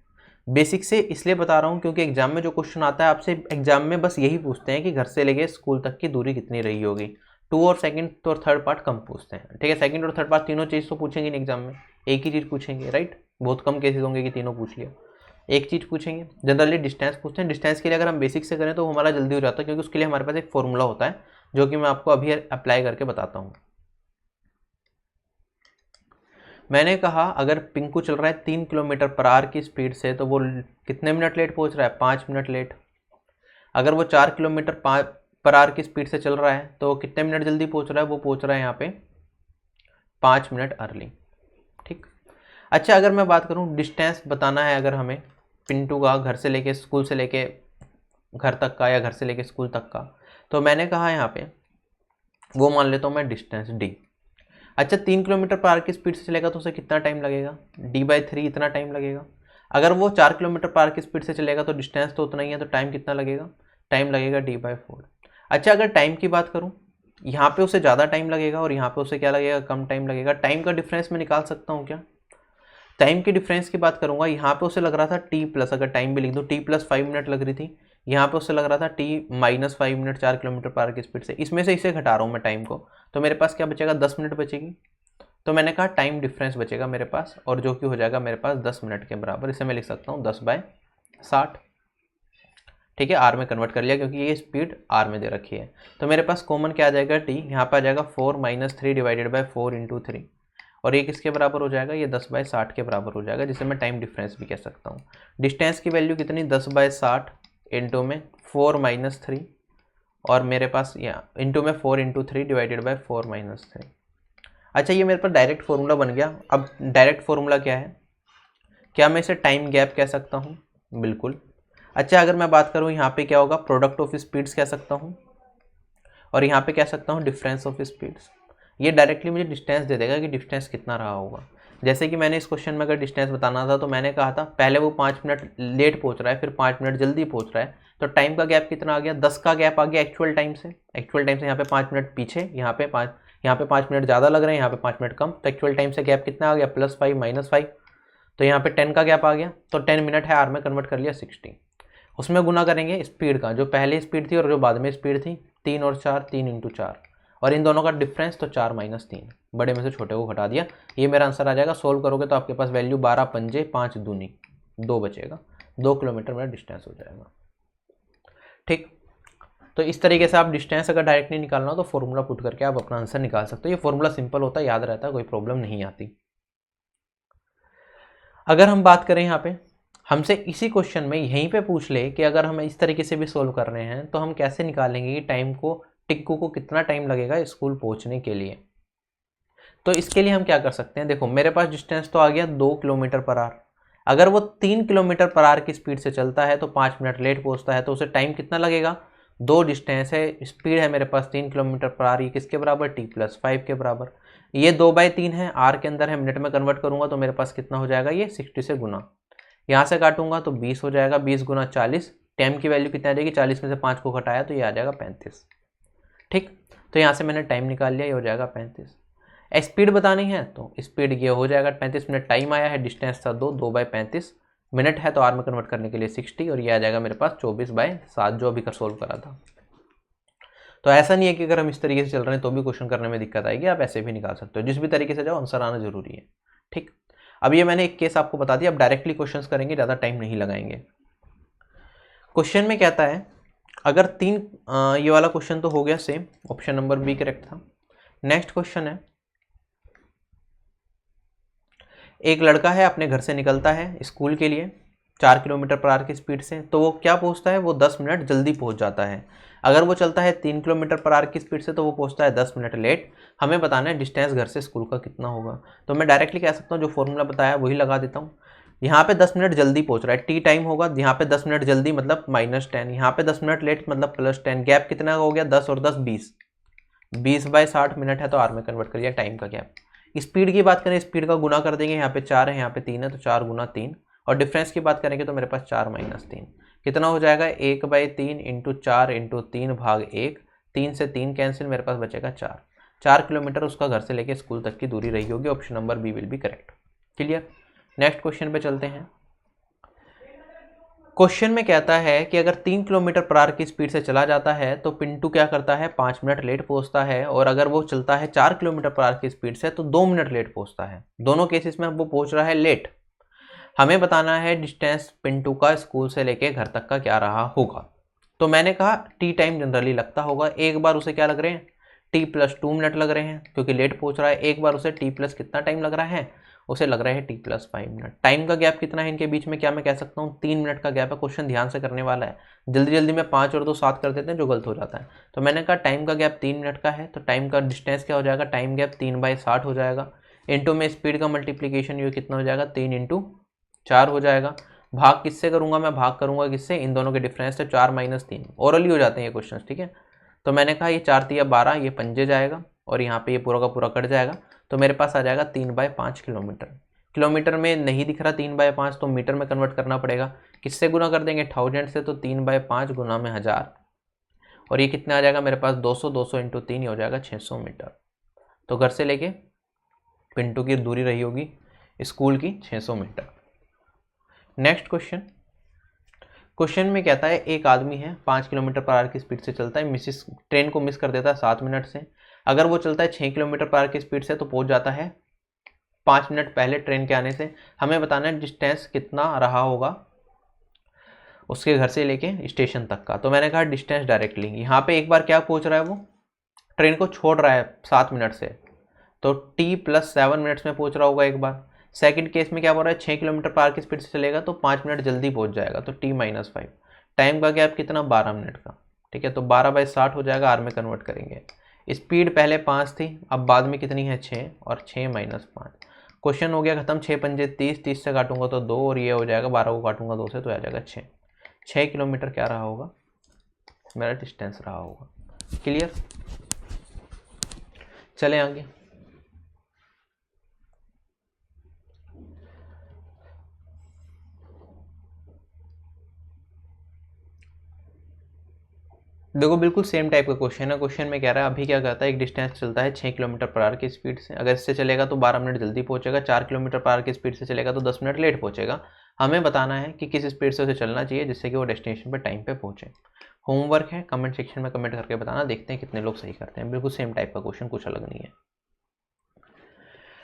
बेसिक से इसलिए बता रहा हूँ क्योंकि एग्जाम में जो क्वेश्चन आता है आपसे, एग्जाम में बस यही पूछते हैं कि घर से लेके स्कूल तक की दूरी कितनी रही होगी। 2 और सेकंड और थर्ड पार्ट कम पूछते हैं। ठीक है, सेकंड और थर्ड पार्ट तीनों चीज़ तो पूछेंगे नहीं एग्जाम में, एक ही चीज़ पूछेंगे, राइट। बहुत कम केसेस होंगे कि तीनों पूछ लिया, एक चीज़ पूछेंगे। जनरली डिस्टेंस पूछते हैं। डिस्टेंस के लिए अगर हम बेसिक से करें तो हमारा जल्दी हो जाता है, क्योंकि उसके लिए हमारे पास एक फॉर्मूला होता है जो कि मैं आपको अभी अप्लाई करके बताता हूँ। मैंने कहा अगर पिंकू चल रहा है 3 किलोमीटर पर आवर की स्पीड से, तो वो कितने मिनट लेट पहुंच रहा है, 5 मिनट लेट। अगर वो 4 किलोमीटर पर आवर की स्पीड से चल रहा है तो कितने मिनट जल्दी पहुंच रहा है, वो पहुंच रहा है यहाँ पे 5 मिनट अर्ली। ठीक। अच्छा, अगर मैं बात करूँ डिस्टेंस बताना है अगर हमें पिंटू का घर से लेके स्कूल से लेके घर तक का या घर से लेके स्कूल तक का, तो मैंने कहा यहाँ पे वो मान लेता हूँ मैं डिस्टेंस डी। अच्छा, 3 किलोमीटर पर आवर की स्पीड से चलेगा तो उसे कितना टाइम लगेगा, d/3 इतना टाइम लगेगा। अगर वो 4 किलोमीटर पर आवर की स्पीड से चलेगा तो डिस्टेंस तो उतना ही है, तो टाइम कितना लगेगा, टाइम लगेगा d/4। अच्छा, अगर टाइम की बात करूँ, यहाँ पे उसे ज़्यादा टाइम लगेगा और यहाँ पे उसे क्या लगेगा, कम टाइम लगेगा। टाइम का डिफरेंस मैं निकाल सकता हूँ क्या, टाइम के डिफरेंस की बात करूंगा, यहाँ पे उसे लग रहा था t प्लस, अगर टाइम भी लिख दूँ t+5 मिनट लग रही थी, यहाँ पे उसे लग रहा था t-5 minute 4 kilometre per our की स्पीड से। इसमें से इसे घटा रहा हूँ मैं टाइम को, तो मेरे पास क्या बचेगा, 10 मिनट बचेगी। तो मैंने कहा टाइम डिफरेंस बचेगा मेरे पास, और जो कि हो जाएगा मेरे पास 10 मिनट के बराबर। इसे मैं लिख सकता हूँ 10/60। ठीक है, आर में कन्वर्ट कर लिया क्योंकि ये स्पीड आर में दे रखी है। तो मेरे पास कॉमन क्या आ जाएगा, टी, यहाँ पर आ जाएगा 4-3 डिवाइडेड बाई 4 × 3, और ये किसके बराबर हो जाएगा, ये 10/60 के बराबर हो जाएगा, जिसे मैं टाइम डिफरेंस भी कह सकता हूँ। डिस्टेंस की वैल्यू कितनी, 10/60 इंटू में 4-3, और मेरे पास यहाँ इंटू में 4 × 3 डिवाइडेड बाई 4-3। अच्छा, ये मेरे पास डायरेक्ट फॉर्मूला बन गया। अब डायरेक्ट फॉर्मूला क्या है, क्या मैं इसे टाइम गैप कह सकता हूँ, बिल्कुल। अच्छा, अगर मैं बात करूँ यहाँ पे क्या होगा, प्रोडक्ट ऑफ स्पीड्स कह सकता हूँ, और यहाँ पे कह सकता हूँ डिफरेंस ऑफ स्पीड्स। ये डायरेक्टली मुझे डिस्टेंस दे देगा कि डिस्टेंस कितना रहा होगा। जैसे कि मैंने इस क्वेश्चन में अगर डिस्टेंस बताना था तो मैंने कहा था पहले वो 5 मिनट लेट पहुँच रहा है, फिर 5 मिनट जल्दी पहुँच रहा है, तो टाइम का गैप कितना आ गया, 10 का गैप आ गया एक्चुअल टाइम से। यहाँ पे 5 मिनट पीछे, यहाँ पे 5 मिनट ज़्यादा लग रहे हैं, यहाँ पे 5 मिनट कम, तो एक्चुअल टाइम से गैप कितना आ गया, +5 -5, तो यहाँ पे 10 का गैप आ गया। तो 10 मिनट है, आर में कन्वर्ट कर लिया 60। उसमें गुना करेंगे स्पीड का, जो पहले स्पीड थी और जो बाद में स्पीड थी, 3 और 4, 3 × 4, और इन दोनों का डिफरेंस तो 4 - 3, बड़े में से छोटे को घटा दिया। ये मेरा आंसर आ जाएगा। सोल्व करोगे तो आपके पास वैल्यू 12 पंजे 5 दूनी 2 बचेगा, 2 किलोमीटर मेरा डिस्टेंस हो जाएगा। ठीक, तो इस तरीके से आप डिस्टेंस अगर डायरेक्ट नहीं निकालना हो तो फॉर्मूला पुट करके आप अपना आंसर निकाल सकते हो। ये फॉर्मूला सिंपल होता है, याद रहता है, कोई प्रॉब्लम नहीं आती। अगर हम बात करें यहाँ पे, हमसे इसी क्वेश्चन में यहीं पे पूछ ले कि अगर हम इस तरीके से भी सोल्व कर रहे हैं तो हम कैसे निकालेंगे कि टाइम को, टिक्कू को कितना टाइम लगेगा स्कूल पहुंचने के लिए। तो इसके लिए हम क्या कर सकते हैं, देखो मेरे पास डिस्टेंस तो आ गया 2 किलोमीटर पर आवर। अगर वो 3 किलोमीटर पर आवर की स्पीड से चलता है तो 5 मिनट लेट पहुंचता है, तो उसे टाइम कितना लगेगा, 2 डिस्टेंस है, स्पीड है मेरे पास 3 किलोमीटर पर आवर, ये किसके बराबर, t+5 के बराबर। ये 2/3 है, आर के अंदर है, मिनट में कन्वर्ट करूंगा तो मेरे पास कितना हो जाएगा, ये 60 से गुना, यहाँ से काटूंगा तो 20 हो जाएगा, 20 × 40। टाइम की वैल्यू कितना आ जाएगी, 40 में से 5 को घटाया तो ये आ जाएगा 35। ठीक, तो यहाँ से मैंने टाइम निकाल लिया, ये हो जाएगा 35। स्पीड बतानी है तो स्पीड ये हो जाएगा 35 मिनट, टाइम आया है, डिस्टेंस था 2/35, मिनट है तो आर में कन्वर्ट करने के लिए 60, और ये आ जाएगा मेरे पास 24/7 जो अभी कर सोल्व करा था। तो ऐसा नहीं है कि अगर हम इस तरीके से चल रहे हैं तो भी क्वेश्चन करने में दिक्कत आएगी, आप ऐसे भी निकाल सकते हो, जिस भी तरीके से जाओ आंसर आना जरूरी है। ठीक, अब ये मैंने एक केस आपको बता दिया, अब डायरेक्टली क्वेश्चंस करेंगे, ज़्यादा टाइम नहीं लगाएंगे। क्वेश्चन में कहता है अगर 3, ये वाला क्वेश्चन तो हो गया same, option number B correct था। नेक्स्ट क्वेश्चन है, एक लड़का है अपने घर से निकलता है स्कूल के लिए 4 किलोमीटर पर आवर की स्पीड से, तो वो क्या पहुंचता है, वो 10 मिनट जल्दी पहुंच जाता है। अगर वो चलता है 3 किलोमीटर पर आवर की स्पीड से तो वो पहुंचता है 10 मिनट लेट। हमें बताना है डिस्टेंस घर से स्कूल का कितना होगा। तो मैं डायरेक्टली कह सकता हूँ जो फॉर्मूला बताया वही लगा देता हूँ। यहाँ पे 10 मिनट जल्दी पहुंच रहा है, टी टाइम होगा, यहाँ पे 10 मिनट जल्दी मतलब -10, यहाँ पे 10 मिनट लेट मतलब +10, गैप कितना हो गया, 10 और 10 20, 20/60 मिनट है तो आर में कन्वर्ट करिए टाइम का गैप। स्पीड की बात करें, स्पीड का गुना कर देंगे, यहाँ पे 4 है यहाँ पे 3 है तो 4 × 3, और डिफरेंस की बात करेंगे तो मेरे पास 4 - 3 कितना हो जाएगा, 1/3 × 4 × 3/1, 3 से 3 कैंसिल, मेरे पास बचेगा 4 किलोमीटर उसका घर से लेके स्कूल तक की दूरी रही होगी। Option number B will be correct. Clear. Next question पे चलते हैं। क्वेश्चन में कहता है कि अगर 3 किलोमीटर पर आवर की स्पीड से चला जाता है तो पिंटू क्या करता है, 5 मिनट लेट पहुंचता है, और अगर वो चलता है 4 किलोमीटर पर आवर की स्पीड से तो 2 मिनट लेट पहुंचता है। दोनों केसेस में वो पहुंच रहा है लेट। हमें बताना है डिस्टेंस पिंटू का स्कूल से लेके घर तक का क्या रहा होगा। तो मैंने कहा टी टाइम जनरली लगता होगा, एक बार उसे क्या लग रहे हैं, t+2 मिनट लग रहे हैं क्योंकि लेट पहुंच रहा है, एक बार उसे t+ कितना टाइम लग रहा है, उसे लग रहा है t+5 मिनट। टाइम का गैप कितना है इनके बीच में, क्या मैं कह सकता हूँ 3 मिनट का गैप है। क्वेश्चन ध्यान से करने वाला है, जल्दी जल्दी में 5 और 2 7 कर देते हैं जो गलत हो जाता है। तो मैंने कहा टाइम का गैप 3 मिनट का है, तो टाइम का डिस्टेंस क्या हो जाएगा, टाइम गैप 3/60 हो जाएगा। इंटू में स्पीड का मल्टीप्लीकेशन ये कितना हो जाएगा, 3 × 4 हो जाएगा। भाग किससे करूँगा मैं, भाग करूँगा किससे, इन दोनों के डिफरेंस से, 4 - 3 ओरली हो जाते हैं ये क्वेश्चन, ठीक है। तो मैंने कहा ये 4 × 12 ये पंजे जाएगा और यहाँ पे ये पूरा का पूरा कट जाएगा, तो मेरे पास आ जाएगा 3/5 किलोमीटर। किलोमीटर में नहीं दिख रहा 3/5, तो मीटर में कन्वर्ट करना पड़ेगा। किससे गुना कर देंगे, 1000 से, तो 3/5 गुना में 1000, और ये कितना आ जाएगा मेरे पास 200, 200 × 3 ये हो जाएगा 600 मीटर। तो घर से लेके पिंटू की दूरी रही होगी स्कूल की 600 मीटर। नेक्स्ट क्वेश्चन में कहता है एक आदमी है 5 किलोमीटर/आवर की स्पीड से चलता है, ट्रेन को मिस कर देता है 7 मिनट से। अगर वो चलता है 6 किलोमीटर/आवर की स्पीड से तो पहुंच जाता है 5 मिनट पहले ट्रेन के आने से। हमें बताना है डिस्टेंस कितना रहा होगा उसके घर से लेके स्टेशन तक का। तो मैंने कहा डिस्टेंस डायरेक्टली, यहाँ पे एक बार क्या पूछ रहा है, वो ट्रेन को छोड़ रहा है 7 मिनट से, तो t+7 मिनट्स में पहुंच रहा होगा एक बार। सेकंड केस में क्या बोल रहा है, 6 किलोमीटर/आवर की स्पीड से चलेगा तो 5 मिनट जल्दी पहुंच जाएगा, तो t-5। टाइम का गैप कितना, 12 मिनट का, ठीक है। तो 12/60 हो जाएगा, आर में कन्वर्ट करेंगे। स्पीड पहले 5 थी, अब बाद में कितनी है 6, और 6 - 5। क्वेश्चन हो गया खत्म। 6 पंजे 30, 30 से काटूंगा तो 2, और ये हो जाएगा 12 को काटूंगा 2 से तो आ जाएगा 6। 6 किलोमीटर क्या रहा होगा मेरा डिस्टेंस रहा होगा। क्लियर, चले आगे। देखो बिल्कुल सेम टाइप का क्वेश्चन है। क्वेश्चन में कह रहा है अभी क्या करता है, एक डिस्टेंस चलता है 6 किलोमीटर/आवर की स्पीड से। अगर इससे चलेगा तो 12 मिनट जल्दी पहुंचेगा। 4 किलोमीटर/आवर की स्पीड से चलेगा तो 10 मिनट लेट पहुंचेगा। हमें बताना है कि किस स्पीड से उसे चलना चाहिए जिससे कि वो डेस्टिनेशन पर टाइम पे पहुंचे। होमवर्क है, कमेंट सेक्शन में कमेंट करके बताना, देखते हैं कितने लोग सही करते हैं। बिल्कुल सेम टाइप का क्वेश्चन, कुछ अलग नहीं है।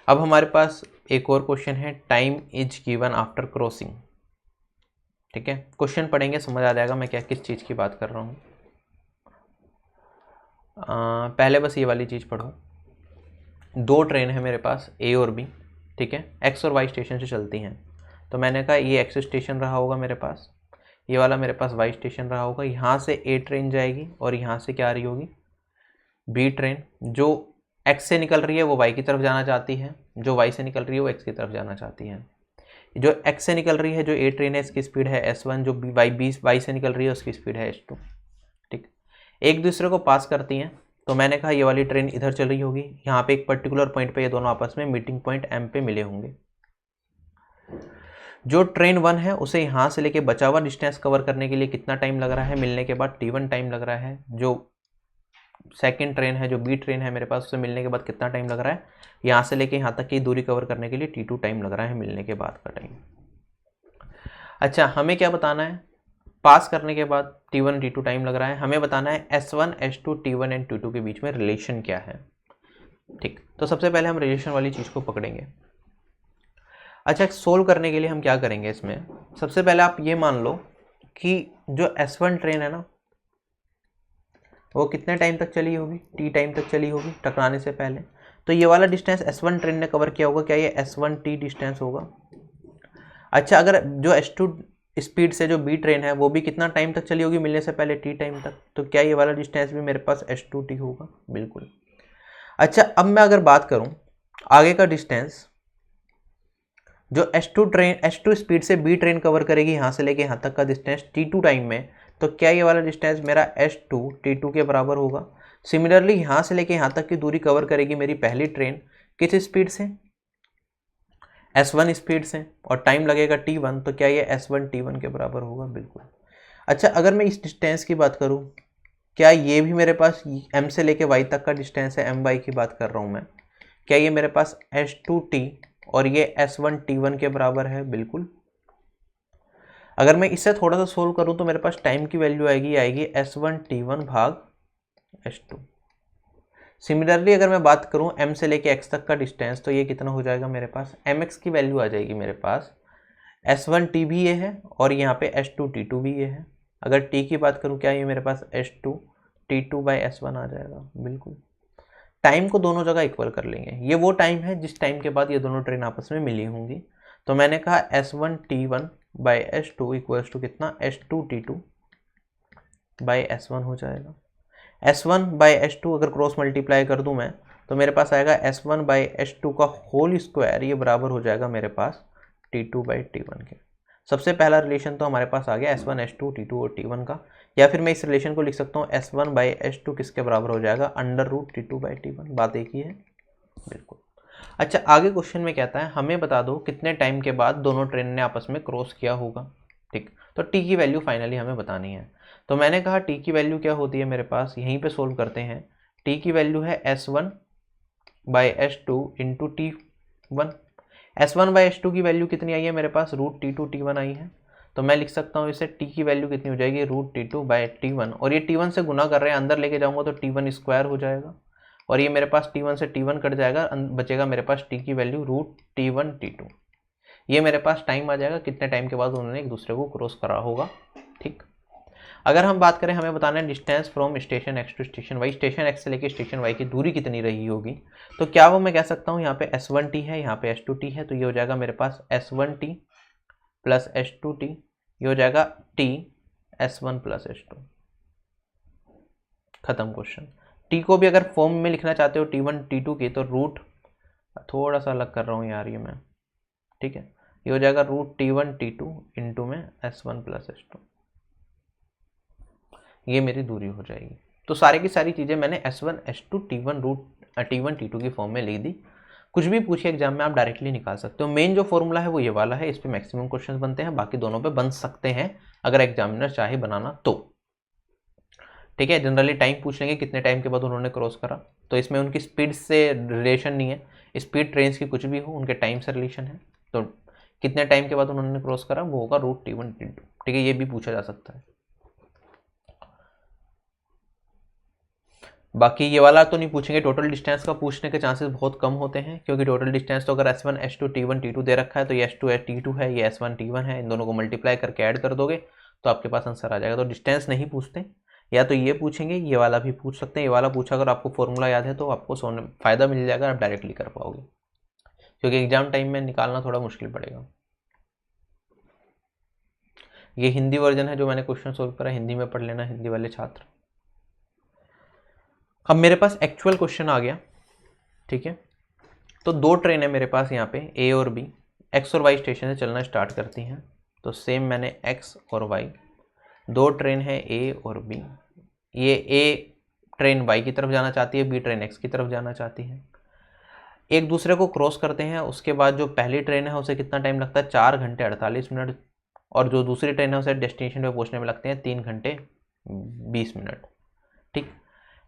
अब हमारे पास एक और क्वेश्चन है, time is given after crossing, ठीक है। क्वेश्चन पढ़ेंगे समझ आ जाएगा मैं क्या किस चीज़ की बात कर रहा हूँ। पहले बस ये वाली चीज़ पढ़ो। 2 ट्रेन है मेरे पास A और B, ठीक है, X और Y स्टेशन से चलती हैं। तो मैंने कहा ये X स्टेशन रहा होगा मेरे पास, ये वाला मेरे पास Y स्टेशन रहा होगा। यहाँ से A ट्रेन जाएगी और यहाँ से क्या आ रही होगी B ट्रेन। जो X से निकल रही है वो Y की तरफ जाना चाहती है, जो Y से निकल रही है वो X की तरफ जाना चाहती है। जो X से निकल रही है जो A ट्रेन है इसकी स्पीड है S1, जो Y से निकल रही है उसकी स्पीड है S2, ठीक। एक दूसरे को पास करती हैं। तो मैंने कहा ये वाली ट्रेन इधर चल रही होगी, यहाँ पे एक पर्टिकुलर पॉइंट पे ये दोनों आपस में मीटिंग पॉइंट M पे मिले होंगे। जो ट्रेन 1 है उसे यहाँ से लेके बचा हुआ डिस्टेंस कवर करने के लिए कितना टाइम लग रहा है, मिलने के बाद T1 टाइम लग रहा है। जो सेकंड ट्रेन है जो B ट्रेन है मेरे पास, उससे मिलने के बाद कितना टाइम लग रहा है, यहाँ से लेके यहाँ तक की दूरी कवर करने के लिए T2 टाइम लग रहा है मिलने के बाद का टाइम। अच्छा, हमें क्या बताना है, पास करने के बाद T1 T2 टाइम लग रहा है। हमें बताना है S1 S2 T1 and T2 के बीच में रिलेशन क्या है, ठीक। तो सबसे पहले हम रिलेशन वाली चीज़ को पकड़ेंगे। अच्छा, सोल्व करने के लिए हम क्या करेंगे इसमें, सबसे पहले आप ये मान लो कि जो S1 ट्रेन है ना वो कितने टाइम तक चली होगी, T टाइम तक चली होगी टकराने से पहले। तो ये वाला डिस्टेंस S1 ट्रेन ने कवर किया होगा, क्या ये S1 T डिस्टेंस होगा। अच्छा, अगर जो S2 स्पीड से जो B ट्रेन है वो भी कितना टाइम तक चली होगी मिलने से पहले, T टाइम तक, तो क्या ये वाला डिस्टेंस भी मेरे पास S2T होगा, बिल्कुल। अच्छा, अब मैं अगर बात करूं आगे का डिस्टेंस, जो S2 स्पीड से B ट्रेन कवर करेगी यहाँ से लेके यहाँ तक का डिस्टेंस T2 टाइम में, तो क्या ये वाला डिस्टेंस मेरा S2 T2 के बराबर होगा। सिमिलरली यहाँ से लेके यहाँ तक की दूरी कवर करेगी मेरी पहली ट्रेन किस स्पीड से, S1 स्पीड से, और टाइम लगेगा T1, तो क्या ये S1 T1 के बराबर होगा, बिल्कुल। अच्छा, अगर मैं इस डिस्टेंस की बात करूँ, क्या ये भी मेरे पास M से लेके Y तक का डिस्टेंस है, MY की बात कर रहा हूँ मैं, क्या ये मेरे पास S2T और ये S1 T1 के बराबर है, बिल्कुल। अगर मैं इससे थोड़ा सा सोल्व करूँ तो मेरे पास टाइम की वैल्यू आएगी S1 T1 भाग S2। सिमिलरली अगर मैं बात करूं M से लेके X तक का डिस्टेंस, तो ये कितना हो जाएगा मेरे पास, MX की वैल्यू आ जाएगी मेरे पास, S1 T भी ये है और यहाँ पे S2 T2 भी ये है। अगर T की बात करूं क्या ये मेरे पास S2 T2 by S1 आ जाएगा, बिल्कुल। टाइम को दोनों जगह इक्वल कर लेंगे। ये वो टाइम है जिस टाइम के बाद ये दोनों ट्रेन आपस में मिली होंगी। तो मैंने कहा S1T1 by S2 equals to कितना, S2T2 बाई S1 हो जाएगा। S1 बाई S2 अगर क्रॉस मल्टीप्लाई कर दूं मैं तो मेरे पास आएगा S1 बाई S2 का होल स्क्वायर, ये बराबर हो जाएगा मेरे पास T2 बाई T1 के। सबसे पहला रिलेशन तो हमारे पास आ गया S1 S2 T2 और T1 का, या फिर मैं इस रिलेशन को लिख सकता हूँ S1 बाई S2 किसके बराबर हो जाएगा, under root T2 by T1। बात एक ही है, बिल्कुल। अच्छा, आगे क्वेश्चन में कहता है हमें बता दो कितने टाइम के बाद दोनों ट्रेन ने आपस में क्रॉस किया होगा। ठीक, तो टी की वैल्यू फाइनली हमें बतानी है। तो मैंने कहा टी की वैल्यू क्या होती है मेरे पास, यहीं पे सोल्व करते हैं। टी की वैल्यू है S1 by S2 into T1। S1 by S2 की वैल्यू कितनी आई है मेरे पास, रूट T2 T1 आई है। तो मैं लिख सकता हूँ इसे टी की वैल्यू कितनी हो जाएगी, रूट T2 बाई T1, और ये T1 से गुना कर रहे हैं, अंदर लेके जाऊंगा तो T1 स्क्वायर हो जाएगा, और ये मेरे पास T1 से T1 कट जाएगा, बचेगा मेरे पास टी की वैल्यू रूट T1 T2। ये मेरे पास टाइम आ जाएगा कितने टाइम के बाद उन्होंने एक दूसरे को क्रॉस करा होगा। ठीक, अगर हम बात करें हमें बताना है distance from station X to station Y, station X से लेकर स्टेशन वाई की दूरी कितनी रही होगी। तो क्या वो मैं कह सकता हूँ यहाँ पे S1T है, यहाँ पे S2T है, तो ये हो जाएगा मेरे पास S1T प्लस S2T, ये हो जाएगा T S1 प्लस S2। खत्म क्वेश्चन। टी को भी अगर फॉर्म में लिखना चाहते हो T1 T2 की, तो रूट, थोड़ा सा अलग कर रहा हूँ यार ये मैं, ठीक है, ये हो जाएगा रूट T1 T2 इंटू में S1 प्लस S2, ये मेरी दूरी हो जाएगी। तो सारी की सारी चीज़ें मैंने S1 S2 T1 root T1 T2 की फॉर्म में लिख दी। कुछ भी पूछिए एग्जाम में आप डायरेक्टली निकाल सकते हो। मेन जो फॉर्मूला है वो ये वाला है, इस पे मैक्सिमम क्वेश्चंस बनते हैं, बाकी दोनों पे बन सकते हैं अगर एग्जामिनर चाहे बनाना तो। ठीक है, जनरली टाइम पूछ लेंगे कितने टाइम के बाद उन्होंने क्रॉस करा, तो इसमें उनकी स्पीड से रिलेशन नहीं है, स्पीड ट्रेन की कुछ भी हो उनके टाइम से रिलेशन है। तो कितने टाइम के बाद उन्होंने क्रॉस करा वो होगा रूट T1 T2। ठीक है, ये भी पूछा जा सकता है। बाकी ये वाला तो नहीं पूछेंगे, टोटल डिस्टेंस का पूछने के चांसेस बहुत कम होते हैं, क्योंकि टोटल डिस्टेंस तो अगर S1 S2 T1 T2 दे रखा है तो ये S2 T2 है, ये S1 T1 है, इन दोनों को मल्टीप्लाई करके ऐड कर दोगे तो आपके पास आंसर आ जाएगा। तो डिस्टेंस नहीं पूछते, या तो ये पूछेंगे, ये वाला भी पूछ सकते हैं। ये वाला पूछा अगर आपको फॉर्मूला याद है तो आपको फ़ायदा मिल जाएगा, आप डायरेक्टली कर पाओगे, क्योंकि एग्जाम टाइम में निकालना थोड़ा मुश्किल पड़ेगा। ये हिंदी वर्जन है जो मैंने क्वेश्चन सोल्व करा, हिंदी में पढ़ लेना हिंदी वाले छात्र। अब मेरे पास एक्चुअल क्वेश्चन आ गया। ठीक है, तो दो ट्रेन है मेरे पास यहाँ पे ए और बी, एक्स और वाई स्टेशन से चलना स्टार्ट करती हैं। तो सेम मैंने एक्स और वाई, दो ट्रेन है ए और बी, ये ए ट्रेन वाई की तरफ जाना चाहती है, बी ट्रेन एक्स की तरफ जाना चाहती है, एक दूसरे को क्रॉस करते हैं। उसके बाद जो पहली ट्रेन है उसे कितना टाइम लगता है, 4 घंटे 48 मिनट, और जो दूसरी ट्रेन है उसे डेस्टिनेशन पे पहुंचने में लगते हैं 3 घंटे 20 मिनट। ठीक,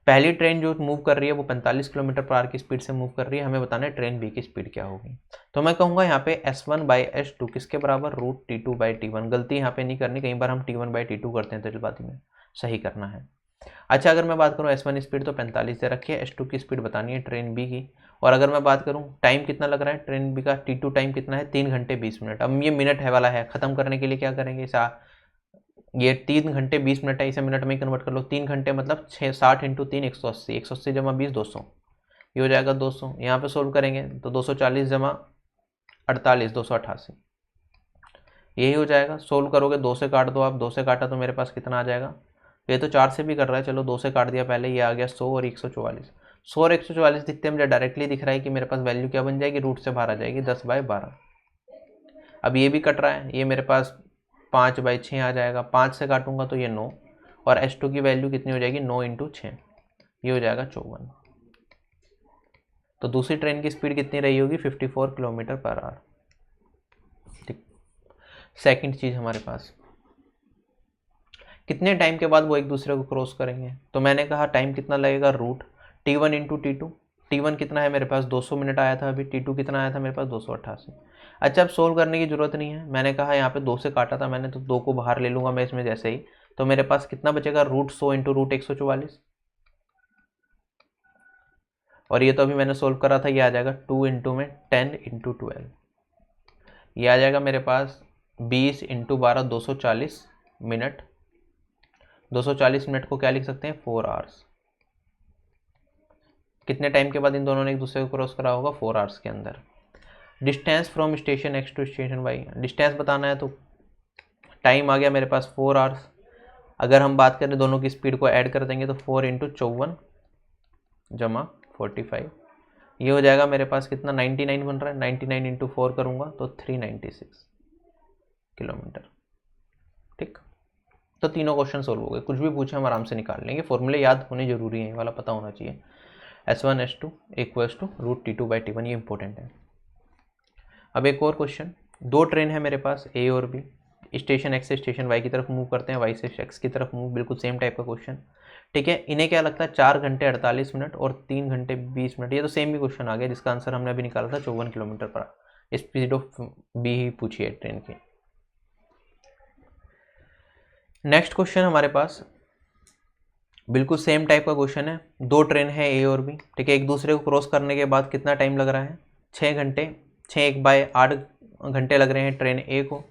पहली ट्रेन जो मूव कर रही है वो 45 किलोमीटर पर आवर की स्पीड से मूव कर रही है, हमें बताना है ट्रेन बी की स्पीड क्या होगी। तो मैं कहूँगा यहाँ पे S1 बाई S2 किसके बराबर, रूट T2 बाई T1। गलती यहाँ पे नहीं करनी, कई बार हम T1 बाई T2 करते हैं तो जल्दबाजी में, सही करना है। अच्छा, अगर मैं बात करूँ S1 स्पीड तो 45 दे रखी है, S2 की स्पीड बतानी है ट्रेन बी की, और अगर मैं बात करूँ टाइम कितना लग रहा है ट्रेन बी का, T2 टाइम कितना है 3 घंटे 20 मिनट। अब ये मिनट है वाला है, ख़त्म करने के लिए क्या करेंगे, ये 3 घंटे 20 मिनट है, इसे मिनट में कन्वर्ट कर लो। 3 घंटे मतलब 60 इंटू 3 180, 180 जमा 20 200, ये हो जाएगा 200। यहाँ पे सोल्व करेंगे तो 240 जमा 48 288, यही हो जाएगा। सोल्व करोगे 2 से काट दो आप, 2 से काटा तो मेरे पास कितना आ जाएगा, ये तो 4 से भी कर रहा है, चलो 2 से काट दिया पहले, ये आ गया 100 और 144। 100 और 144 दिखते हैं मुझे, डायरेक्टली दिख रहा है कि मेरे पास वैल्यू क्या बन जाएगी, रूट से बाहर आ जाएगी 10/12। अब ये भी कट रहा है, ये मेरे पास 5/6 आ जाएगा, 5 से काटूंगा तो ये 9, और S2 की वैल्यू कितनी हो जाएगी 9 इंटू 6, ये हो जाएगा 54। तो दूसरी ट्रेन की स्पीड कितनी रही होगी, 54 किलोमीटर पर आवर। ठीक, सेकंड चीज़ हमारे पास कितने टाइम के बाद वो एक दूसरे को क्रॉस करेंगे। तो मैंने कहा टाइम कितना लगेगा, root T1 into T2। T1 कितना है मेरे पास 200 मिनट आया था अभी, T2 कितना आया था मेरे पास 288। अच्छा, अब सोल्व करने की ज़रूरत नहीं है, मैंने कहा यहाँ पे 2 से काटा था मैंने, तो 2 को बाहर ले लूँगा मैं इसमें जैसे ही, तो मेरे पास कितना बचेगा, रूट 100 इंटू रूट 144, और ये तो अभी मैंने सोल्व करा था, ये आ जाएगा 2 इंटू में 10 इंटू 12, ये आ जाएगा मेरे पास 20 इंटू 12 240 मिनट। 240 मिनट को क्या लिख सकते हैं, 4 आवर्स। कितने टाइम के बाद इन दोनों ने एक दूसरे को क्रॉस करा होगा? 4 आवर्स के अंदर। Distance from station X to station Y, distance बताना है तो टाइम आ गया मेरे पास 4 आवर्स। अगर हम बात करें दोनों की स्पीड को ऐड कर देंगे तो 4 × 54 जमा 45, ये हो जाएगा मेरे पास कितना? 99 बन रहा है। 99 × 4 करूँगा तो 396 किलोमीटर। ठीक, तो तीनों क्वेश्चन सोल्व हो गए। कुछ भी पूछे हम आराम से निकाल लेंगे। फॉर्मूले याद होने जरूरी है, ये वाला पता होना चाहिए। S1 S2 equals to √T2/T1, ये इंपॉर्टेंट है। अब एक और क्वेश्चन, दो ट्रेन है मेरे पास A और B, स्टेशन X से स्टेशन Y की तरफ मूव करते हैं, Y से X की तरफ मूव, बिल्कुल सेम टाइप का क्वेश्चन। ठीक है, इन्हें क्या लगता है? 4 घंटे 48 मिनट और 3 घंटे 20 मिनट। ये तो सेम ही क्वेश्चन आ गया जिसका आंसर हमने अभी निकाला था 54 kilometre per our. Speed of B ही पूछी है ट्रेन की। नेक्स्ट क्वेश्चन हमारे पास बिल्कुल सेम टाइप का क्वेश्चन है। दो ट्रेन है A और B, ठीक है, एक दूसरे को क्रॉस करने के बाद कितना टाइम लग रहा है? 6 घंटे। 6/8 घंटे लग रहे हैं ट्रेन A को,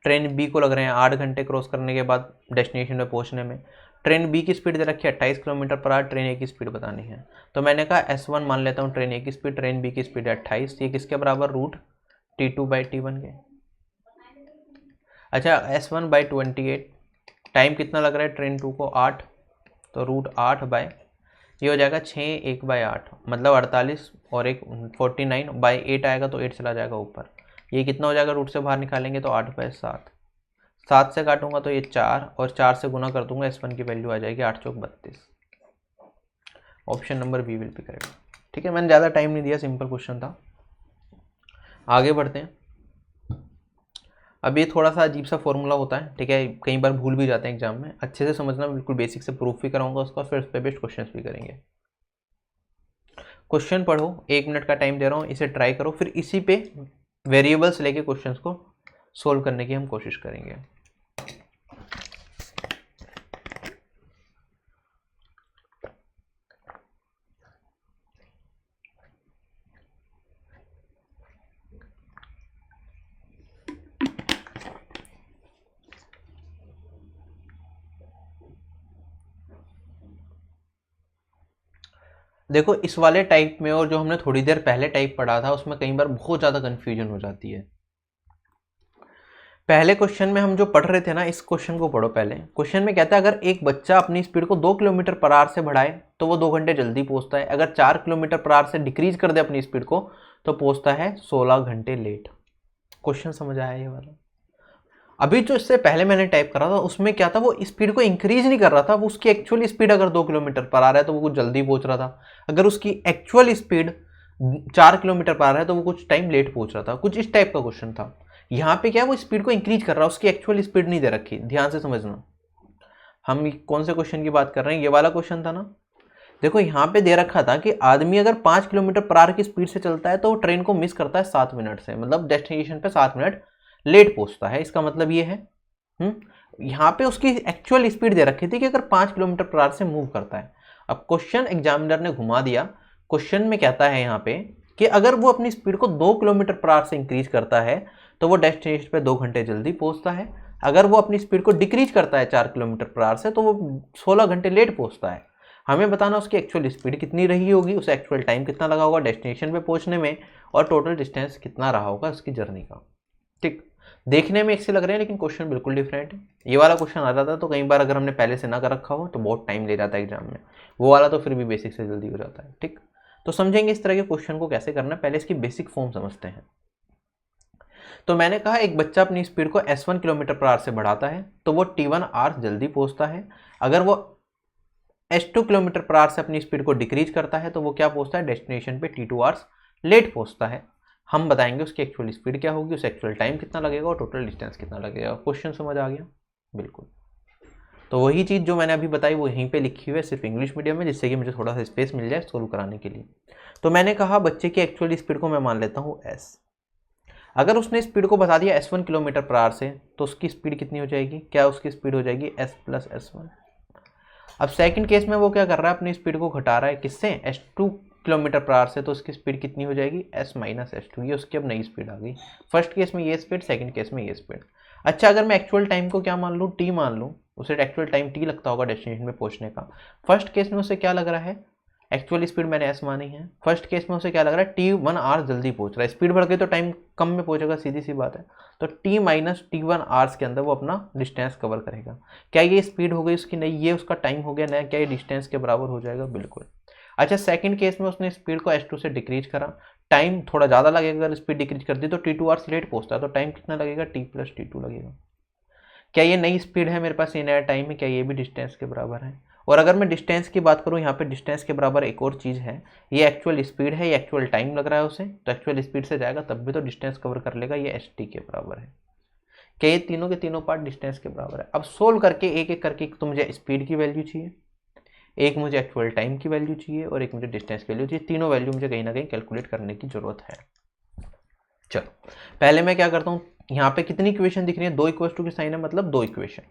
ट्रेन B को लग रहे हैं 8 घंटे क्रॉस करने के बाद डेस्टिनेशन में पहुंचने में। ट्रेन B की स्पीड दे रखी है 28 kilometre per our, train A की स्पीड बतानी है। तो मैंने कहा S1 मान लेता हूँ ट्रेन A की स्पीड, ट्रेन B की स्पीड है 28, ये किसके बराबर? √T2/T1 के। अच्छा, S1/28, टाइम कितना लग रहा है ट्रेन 2 को? 8, तो √8 ये हो जाएगा 6 1/8, मतलब 48 और एक 49/8 आएगा तो 8 चला जाएगा ऊपर। ये कितना हो जाएगा? रूट से बाहर निकालेंगे तो 8/7, 7 से काटूंगा तो ये 4 और 4 से गुना कर दूंगा, S1 की वैल्यू आ जाएगी 8 चौक 32। Option number B will be correct. ठीक है, मैंने ज़्यादा टाइम नहीं दिया, सिंपल क्वेश्चन था। आगे बढ़ते हैं। अब ये थोड़ा सा अजीब सा फॉर्मूला होता है, ठीक है, कई बार भूल भी जाते हैं एग्जाम में। अच्छे से समझना, बिल्कुल बेसिक से प्रूफ भी कराऊंगा उसका, फिर उस पर बेस्ट क्वेश्चन भी करेंगे। क्वेश्चन पढ़ो, 1 मिनट का टाइम दे रहा हूँ, इसे ट्राई करो, फिर इसी पे वेरिएबल्स लेके क्वेश्चंस को सोल्व करने की हम कोशिश करेंगे। देखो, इस वाले टाइप में और जो हमने थोड़ी देर पहले टाइप पढ़ा था उसमें कई बार बहुत ज़्यादा कन्फ्यूजन हो जाती है। पहले क्वेश्चन में हम जो पढ़ रहे थे ना, इस क्वेश्चन को पढ़ो। पहले क्वेश्चन में कहता है अगर एक बच्चा अपनी स्पीड को 2 किलोमीटर पर आवर से बढ़ाए तो वो 2 घंटे जल्दी पहुंचता है, अगर 4 किलोमीटर पर आवर से डिक्रीज कर दे अपनी स्पीड को तो पहुंचता है 16 घंटे लेट। क्वेश्चन समझ आया ये वाला? अभी जो इससे पहले मैंने टाइप करा था उसमें क्या था, वो स्पीड को इंक्रीज नहीं कर रहा था, वो उसकी एक्चुअल स्पीड अगर 2 किलोमीटर पर आवर है तो वो कुछ जल्दी पहुंच रहा था, अगर उसकी actual speed 4 kilometre per our है तो वो कुछ टाइम लेट पहुंच रहा था। कुछ इस टाइप का क्वेश्चन था। यहाँ पे क्या है, वो स्पीड को इंक्रीज कर रहा है, उसकी एक्चुअल स्पीड नहीं दे रखी। ध्यान से समझना, हम कौन से क्वेश्चन की बात कर रहे हैं? ये वाला क्वेश्चन था ना। देखो, यहाँ पे दे रखा था कि आदमी अगर 5 किलोमीटर पर आवर की स्पीड से चलता है तो वो ट्रेन को मिस करता है 7 मिनट से, मतलब डेस्टिनेशन पे 7 मिनट लेट पहुंचता है। इसका मतलब ये है यहाँ पे उसकी एक्चुअल स्पीड दे रखी थी कि अगर 5 किलोमीटर पर आवर से मूव करता है। अब क्वेश्चन एग्जामिनर ने घुमा दिया। क्वेश्चन में कहता है यहाँ पे कि अगर वो अपनी स्पीड को 2 किलोमीटर पर आवर से इंक्रीज करता है तो वो डेस्टिनेशन पे 2 घंटे जल्दी पहुंचता है, अगर वो अपनी स्पीड को डिक्रीज करता है 4 किलोमीटर पर आवर से तो वो 16 घंटे लेट पहुंचता है। हमें बताना उसकी एक्चुअल स्पीड कितनी रही होगी, उसे एक्चुअल टाइम कितना लगा होगा डेस्टिनेशन पे पहुंचने में, और टोटल डिस्टेंस कितना रहा होगा उसकी जर्नी का। ठीक, देखने में एक से लग रहे हैं लेकिन क्वेश्चन बिल्कुल डिफरेंट है। ये वाला क्वेश्चन आ जाता है तो कई बार अगर हमने पहले से ना कर रखा हो तो बहुत टाइम ले जाता है एग्जाम में, वो वाला तो फिर भी बेसिक से जल्दी हो जाता है। ठीक, तो समझेंगे इस तरह के क्वेश्चन को कैसे करना है, पहले इसकी बेसिक फॉर्म समझते हैं। तो मैंने कहा एक बच्चा अपनी स्पीड को S1 किलोमीटर पर आवर से बढ़ाता है तो वो T1 आवर्स जल्दी पहुंचता है, अगर वो S2 किलोमीटर पर आवर से अपनी स्पीड को डिक्रीज करता है तो वो क्या पहुंचता है डेस्टिनेशन पे T2 आवर्स लेट पहुंचता है। हम बताएंगे उसकी एक्चुअल स्पीड क्या होगी, उस एक्चुअल टाइम कितना लगेगा और टोटल डिस्टेंस कितना लगेगा। क्वेश्चन समझ आ गया? बिल्कुल। तो वही चीज़ जो मैंने अभी बताई वो यहीं पे लिखी हुई है, सिर्फ इंग्लिश मीडियम में, जिससे कि मुझे थोड़ा सा स्पेस मिल जाए सोल्व कराने के लिए। तो मैंने कहा बच्चे की एक्चुअल स्पीड को मैं मान लेता हूँ S। अगर उसने स्पीड को बता दिया S1 किलोमीटर पर आवर से तो उसकी स्पीड कितनी हो जाएगी? क्या उसकी स्पीड हो जाएगी S + S1। अब सेकंड केस में वो क्या कर रहा है, अपनी स्पीड को घटा रहा है, किससे? S2 किलोमीटर पर आवर से, तो उसकी स्पीड कितनी हो जाएगी? S - S2। ये उसकी अब नई स्पीड आ गई। फर्स्ट केस में ये स्पीड, सेकंड केस में ये स्पीड। अच्छा, अगर मैं एक्चुअल टाइम को क्या मान लूँ? T मान लूँ, उसे एक्चुअल टाइम T लगता होगा डेस्टिनेशन में पहुंचने का। फर्स्ट केस में उसे क्या लग रहा है? एक्चुअल स्पीड मैंने s मानी है। फर्स्ट केस में उसे क्या लग रहा है, t1 आवर्स जल्दी पहुंच रहा है, स्पीड बढ़ गई तो टाइम कम में पहुंचेगा, सीधी सी बात है। तो t माइनस t1 आवर्स के अंदर वो अपना डिस्टेंस कवर करेगा। क्या ये स्पीड हो गई उसकी, नहीं, ये उसका टाइम हो गया, नया क्या ये डिस्टेंस के बराबर हो जाएगा, बिल्कुल। अच्छा, सेकंड केस में उसने स्पीड को s2 से डिक्रीज करा, टाइम थोड़ा ज़्यादा लगेगा, अगर स्पीड डिक्रीज कर दी तो t2 आवर्स लेट पहुंचता है, तो टाइम कितना लगेगा, t प्लस t2 लगेगा। क्या ये नई स्पीड है मेरे पास, ये नया टाइम है, क्या ये भी डिस्टेंस के बराबर है। और अगर मैं डिस्टेंस की बात करूँ, यहाँ पे डिस्टेंस के बराबर एक और चीज़ है, ये एक्चुअल स्पीड है, ये एक्चुअल टाइम लग रहा है उसे, तो एक्चुअल स्पीड से जाएगा तब भी तो डिस्टेंस कवर कर लेगा, ये एस टी के बराबर है। क्या ये तीनों के तीनों पार्ट डिस्टेंस के बराबर है। अब सोल्व करके एक एक करके, तो मुझे स्पीड की वैल्यू चाहिए, एक मुझे एक्चुअल टाइम की वैल्यू चाहिए, और एक मुझे डिस्टेंस की वैल्यू चाहिए। तीनों वैल्यू मुझे कहीं ना कहीं कैलकुलेट करने की जरूरत है। चलो पहले मैं क्या करता हूँ, यहाँ पे कितनी इक्वेशन दिख रही है, 2 = की साइन है, मतलब 2 इक्वेशन,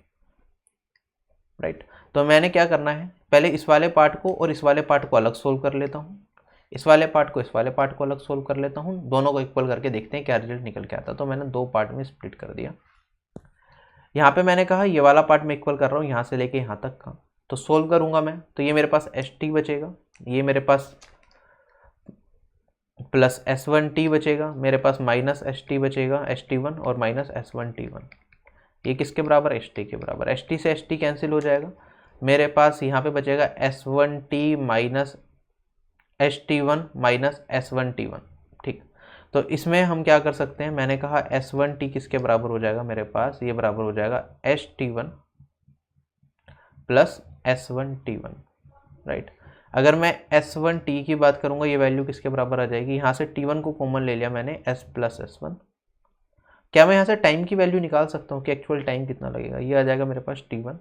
राइट। तो मैंने क्या करना है, पहले इस वाले पार्ट को और इस वाले पार्ट को अलग सोल्व कर लेता हूँ, इस वाले पार्ट को इस वाले पार्ट को अलग सोल्व कर लेता हूँ, दोनों को इक्वल करके देखते हैं क्या रिजल्ट निकल के आता है। तो मैंने 2 पार्ट में स्प्लिट कर दिया। यहाँ पे मैंने कहा ये वाला पार्ट मैं इक्वल कर रहा हूँ यहाँ से लेके यहाँ तक का, तो सोल्व करूँगा मैं, तो ये मेरे पास एस टी बचेगा, ये मेरे पास प्लस S1t बचेगा, मेरे पास माइनस ST बचेगा, ST1 और माइनस S1t1। ये किसके बराबर, एस टी के बराबर। एस टी से एस टी कैंसिल हो जाएगा, मेरे पास यहाँ पे बचेगा S1t minus ST1 minus S1t1, ठीक। तो इसमें हम क्या कर सकते हैं, मैंने कहा S1t किसके बराबर हो जाएगा, मेरे पास ये बराबर हो जाएगा ST1 प्लस S1t1, राइट। अगर मैं S1t की बात करूंगा, ये वैल्यू किसके बराबर आ जाएगी, यहाँ से T1 को कॉमन ले लिया मैंने, S प्लस S1। क्या मैं यहाँ से टाइम की वैल्यू निकाल सकता हूँ कि एक्चुअल टाइम कितना लगेगा, ये आ जाएगा मेरे पास T1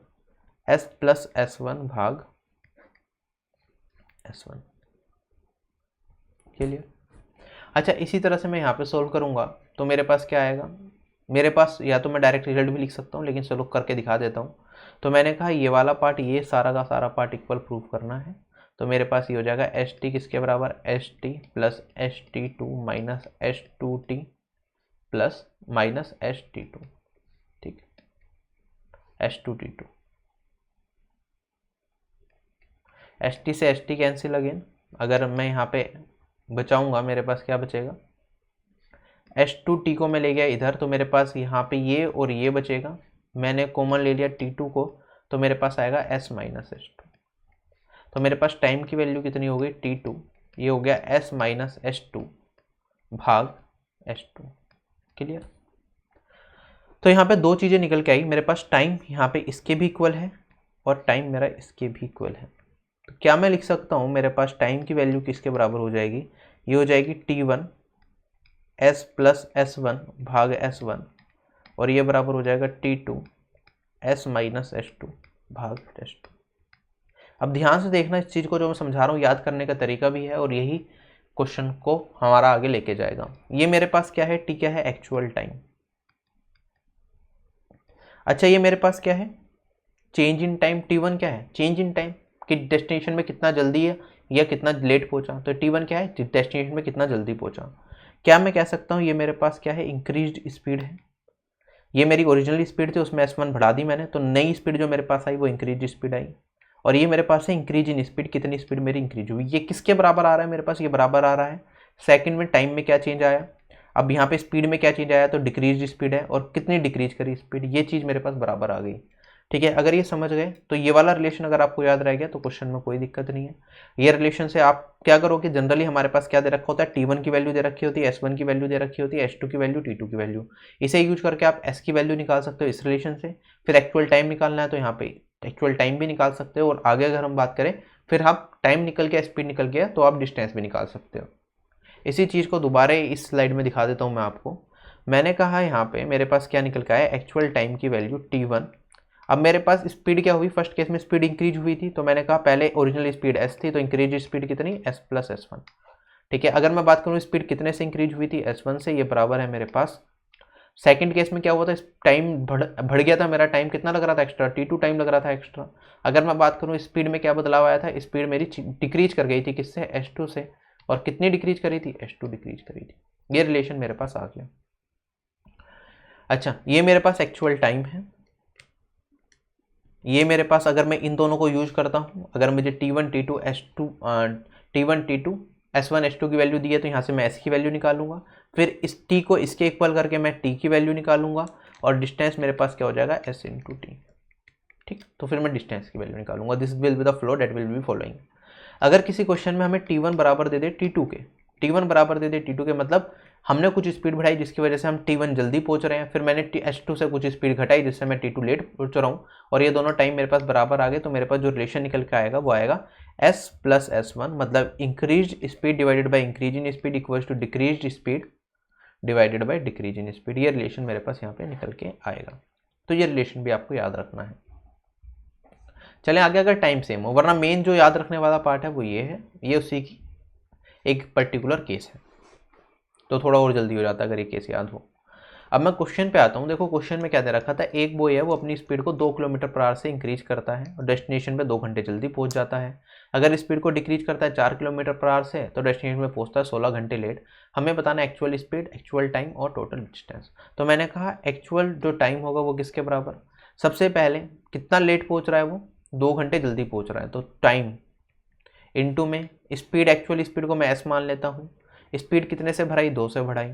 S प्लस S1 भाग S1, क्लियर। अच्छा, इसी तरह से मैं यहाँ पे सोल्व करूँगा तो मेरे पास क्या आएगा, मेरे पास या तो मैं डायरेक्ट रिजल्ट भी लिख सकता हूँ, लेकिन चलो करके दिखा देता हूँ। तो मैंने कहा ये वाला पार्ट, ये सारा का सारा पार्ट इक्वल प्रूव करना है, तो मेरे पास ये हो जाएगा एस टी किसके बराबर, S T plus ST2 minus S2t plus minus ST2, ठीक, S2t2। एस टी से एस टी कैंसिल अगेन, अगर मैं यहाँ पे बचाऊंगा मेरे पास क्या बचेगा, S2t को मैं ले गया इधर, तो मेरे पास यहाँ पे ये और ये बचेगा, मैंने कॉमन ले लिया T2 को, तो मेरे पास आएगा S माइनस S2। तो मेरे पास टाइम की वैल्यू कितनी हो गई, T2, ये हो गया S माइनस S2 भाग S2, क्लियर। तो यहाँ पे दो चीज़ें निकल के आई, मेरे पास टाइम यहाँ पे इसके भी इक्वल है और टाइम मेरा इसके भी इक्वल है। तो क्या मैं लिख सकता हूँ, मेरे पास टाइम की वैल्यू किसके बराबर हो जाएगी, ये हो जाएगी T1 S प्लस S1 भाग S1, और ये बराबर हो जाएगा T2 S माइनस S2 भाग S2। अब ध्यान से देखना इस चीज़ को, जो मैं समझा रहा हूँ याद करने का तरीका भी है, और यही क्वेश्चन को हमारा आगे लेके जाएगा। ये मेरे पास क्या है, T क्या है, एक्चुअल टाइम। अच्छा, ये मेरे पास क्या है, चेंज इन टाइम। T1 क्या है, चेंज इन टाइम, कि डेस्टिनेशन में कितना जल्दी है या कितना लेट पहुंचा। तो T1 क्या है, डेस्टिनेशन में कितना जल्दी पहुंचा। क्या मैं कह सकता हूँ ये मेरे पास क्या है, इंक्रीज्ड स्पीड है। ये मेरी ओरिजिनल स्पीड थी, उसमें S1 बढ़ा दी मैंने, तो नई स्पीड जो मेरे पास आई वो इंक्रीज स्पीड आई। और ये मेरे पास है इंक्रीज इन स्पीड, कितनी स्पीड मेरी इंक्रीज हुई। ये किसके बराबर आ रहा है मेरे पास, ये बराबर आ रहा है सेकंड में टाइम में क्या चेंज आया। अब यहाँ पे स्पीड में क्या चेंज आया, तो डिक्रीज स्पीड है, और कितनी डिक्रीज करी स्पीड, ये चीज़ मेरे पास बराबर आ गई। ठीक है, अगर ये समझ गए तो ये वाला रिलेशन अगर आपको याद रह गया तो क्वेश्चन में कोई दिक्कत नहीं है। ये रिलेशन से आप क्या करोगे, जनरली हमारे पास क्या दे रखा होता है, T1 की वैल्यू दे रखी होती है, S1 की वैल्यू दे रखी होती है, S2 की वैल्यू, T2 की वैल्यू। इसे यूज करके आप S की वैल्यू निकाल सकते हो इस रिलेशन से। फिर एक्चुअल टाइम निकालना है तो यहाँ पे एक्चुअल टाइम भी निकाल सकते हो, और आगे अगर हम बात करें फिर आप टाइम निकल गया, स्पीड निकल गया, तो आप डिस्टेंस भी निकाल सकते हो। इसी चीज़ को दोबारा इस स्लाइड में दिखा देता हूँ मैं आपको। मैंने कहा यहाँ पे मेरे पास क्या निकल के आया, एक्चुअल टाइम की वैल्यू T1। अब मेरे पास स्पीड क्या हुई, फर्स्ट केस में स्पीड इंक्रीज हुई थी, तो मैंने कहा पहले ओरिजिनल स्पीड S थी, तो इंक्रीज स्पीड कितनी, S प्लस S1। ठीक है, अगर मैं बात करूँ स्पीड कितने से इंक्रीज हुई थी, S1 से, ये बराबर है मेरे पास। सेकंड केस में क्या हुआ था, टाइम बढ़ गया था, मेरा टाइम कितना लग रहा था एक्स्ट्रा, T2 टाइम लग रहा था एक्स्ट्रा। अगर मैं बात करूँ स्पीड में क्या बदलाव आया था, स्पीड मेरी डिक्रीज कर गई थी, किससे, S2 से, और कितनी डिक्रीज करी थी, S2 डिक्रीज करी थी। ये रिलेशन मेरे पास आ गया। अच्छा, ये मेरे पास एक्चुअल टाइम है, ये मेरे पास अगर मैं इन दोनों को यूज करता हूँ, अगर मुझे T1 T2 S1 S2 की वैल्यू दी है तो यहाँ से मैं S की वैल्यू निकालूंगा, फिर इस T को इसके इक्वल करके मैं T की वैल्यू निकालूंगा, और डिस्टेंस मेरे पास क्या हो जाएगा S इंटू टी। ठीक, तो फिर मैं डिस्टेंस की वैल्यू निकालूंगा। This will be the flow that will be following. अगर किसी क्वेश्चन में हमें T1 बराबर दे दे T2 के, T1 बराबर दे दे T2 के मतलब हमने कुछ स्पीड बढ़ाई जिसकी वजह से हम T1 जल्दी पहुंच रहे हैं, फिर मैंने S2 से कुछ स्पीड घटाई जिससे मैं T2 लेट पहुंच रहा हूँ, और ये दोनों टाइम मेरे पास बराबर आ गए, तो मेरे पास जो रिलेशन निकल के आएगा वो आएगा S प्लस S1, मतलब increase speed divided by increase in speed equals to decrease speed divided by decrease in speed. ये रिलेशन मेरे पास यहाँ पे निकल के आएगा, तो ये रिलेशन भी आपको याद रखना है। चलें आगे, अगर टाइम सेम हो, वरना मेन जो याद रखने वाला पार्ट है वो ये है, ये उसी की एक पर्टिकुलर केस है, तो थोड़ा और जल्दी हो जाता है अगर ये केस याद हो। अब मैं क्वेश्चन पे आता हूँ। देखो क्वेश्चन में क्या दे रखा था, एक बॉय है वो अपनी स्पीड को 2 किलोमीटर पर आवर से इंक्रीज करता है और डेस्टिनेशन पे 2 घंटे जल्दी पहुंच जाता है। अगर स्पीड को डिक्रीज करता है 4 किलोमीटर पर आवर से तो डेस्टिनेशन में पहुंचता है 16 घंटे लेट। हमें बताना है एक्चुअल स्पीड, एक्चुअल टाइम और टोटल डिस्टेंस। तो मैंने कहा एक्चुअल जो टाइम होगा वो किसके बराबर, सबसे पहले कितना लेट पहुँच रहा है वो, 2 घंटे जल्दी पहुँच रहा है, तो टाइम इनटू में स्पीड, एक्चुअल स्पीड को मैं एस मान लेता हूँ। स्पीड कितने से बढ़ाई, 2 से बढ़ाई।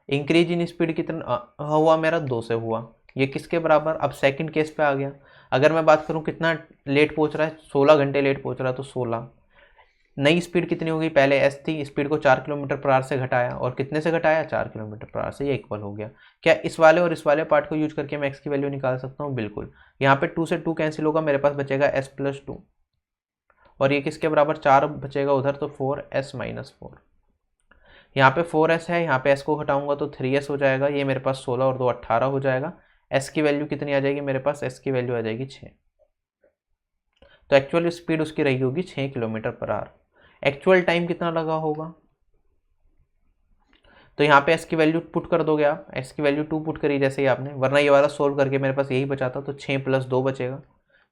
इंक्रीज इन स्पीड कितना हुआ मेरा, 2 से हुआ। ये किसके बराबर, अब सेकंड केस पे आ गया। अगर मैं बात करूँ कितना लेट पहुँच रहा है, 16 घंटे लेट पहुँच रहा है, तो 16। नई स्पीड कितनी होगी, पहले एस थी, स्पीड को 4 किलोमीटर पर आवर से घटाया, और कितने से घटाया, 4 किलोमीटर पर आवर से, ये इक्वल हो गया। क्या इस वाले और इस वाले पार्ट को यूज करके मैं एक्स की वैल्यू निकाल सकता हूँ, बिल्कुल। यहाँ पे 2 से 2 कैंसिल होगा, मेरे पास बचेगा एस प्लस 2, और ये किसके बराबर, 4 बचेगा उधर, तो 4s माइनस 4। यहाँ पे 4s है, यहाँ पे s को घटाऊंगा तो 3s हो जाएगा। ये मेरे पास 16 और 2 18 हो जाएगा। s की वैल्यू कितनी आ जाएगी मेरे पास, s की वैल्यू आ जाएगी 6। तो एक्चुअल स्पीड उसकी रही होगी 6 kilometre per our. Actual time कितना लगा होगा, तो यहाँ पे s की वैल्यू पुट कर दोगे आप, s की वैल्यू 2 पुट करी जैसे ही आपने, वरना ये वाला सोल्व करके मेरे पास यही बचाता, तो 6 प्लस 2 बचेगा,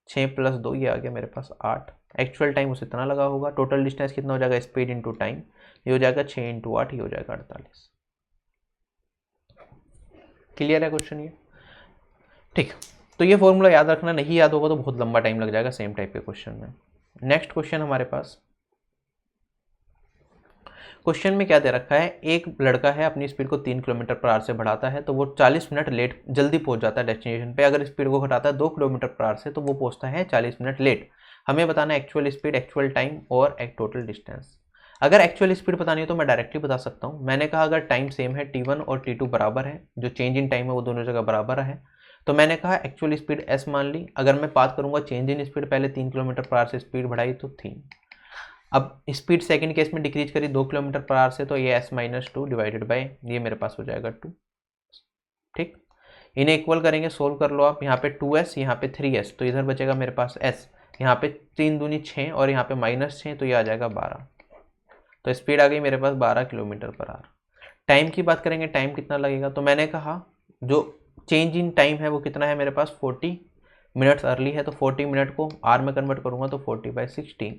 6 प्लस 2 ये आ गया मेरे पास 8। एक्चुअल टाइम उसे इतना लगा होगा। टोटल डिस्टेंस कितना हो जाएगा, स्पीड इंटू टाइम, ये हो जाएगा 6 इंटू 8, ये हो जाएगा 48। क्लियर है क्वेश्चन ये, ठीक। तो ये फॉर्मूला याद रखना, नहीं याद होगा तो बहुत लंबा टाइम लग जाएगा सेम टाइप के क्वेश्चन में। नेक्स्ट क्वेश्चन हमारे पास, क्वेश्चन में क्या दे रखा है, एक लड़का है अपनी स्पीड को 3 किलोमीटर पर आवर से बढ़ाता है तो वो 40 मिनट लेट जल्दी पहुंच जाता है डेस्टिनेशन पे। अगर स्पीड को घटाता है 2 किलोमीटर पर आवर से तो वो पहुंचता है 40 मिनट लेट। हमें बताना है एक्चुअल स्पीड, एक्चुअल टाइम और एक टोटल डिस्टेंस। अगर एक्चुअल स्पीड बतानी है तो मैं डायरेक्टली बता सकता हूँ। मैंने कहा अगर टाइम सेम है, T1 और T2 बराबर है, जो चेंज इन टाइम है वो दोनों जगह बराबर है, तो मैंने कहा एक्चुअल स्पीड s मान ली। अगर मैं बात करूंगा चेंज इन स्पीड, पहले 3 किलोमीटर पर आवर से स्पीड बढ़ाई तो 3। अब स्पीड सेकंड केस में डिक्रीज करी 2 किलोमीटर पर आवर से, तो ये s माइनस 2 डिवाइडेड बाई ये मेरे पास हो जाएगा 2। ठीक, इन्हें इक्वल करेंगे, सोल्व कर लो आप। यहाँ पे 2s, यहाँ पे 3s, तो इधर बचेगा मेरे पास s। यहाँ पे 3 दूनी 6 और यहाँ पे माइनस 6, तो ये आ जाएगा 12। तो स्पीड आ गई मेरे पास 12 किलोमीटर पर आवर। टाइम की बात करेंगे, टाइम कितना लगेगा, तो मैंने कहा जो चेंज इन टाइम है वो कितना है मेरे पास, 40 मिनट्स अर्ली है, तो 40 मिनट को आर में कन्वर्ट करूंगा तो 40/60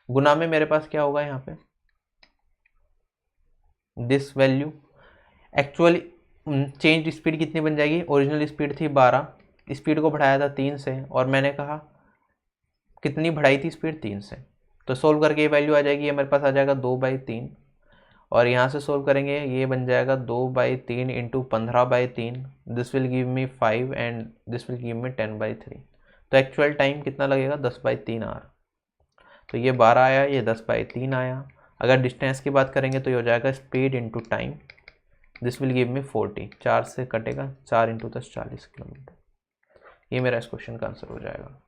गुना में मेरे पास क्या होगा यहाँ पे, this value. Actual change speed कितनी बन जाएगी, ओरिजिनल स्पीड थी 12, स्पीड को बढ़ाया था 3 से, और मैंने कहा कितनी बढ़ाई थी स्पीड, 3 से। तो सोल्व करके ये वैल्यू आ जाएगी, ये मेरे पास आ जाएगा 2/3, और यहाँ से सोल्व करेंगे ये बन जाएगा 2/3 into 15/3, this will give me 5 and this will give me 10/3। तो एक्चुअल टाइम कितना लगेगा, 10/3 आवर। तो ये 12 आया, ये 10/3 आया। अगर डिस्टेंस की बात करेंगे तो ये हो जाएगा speed into time, this will give me 40, 4 से कटेगा, 4 इंटू 10 40 किलोमीटर। ये मेरा इस क्वेश्चन का आंसर हो जाएगा।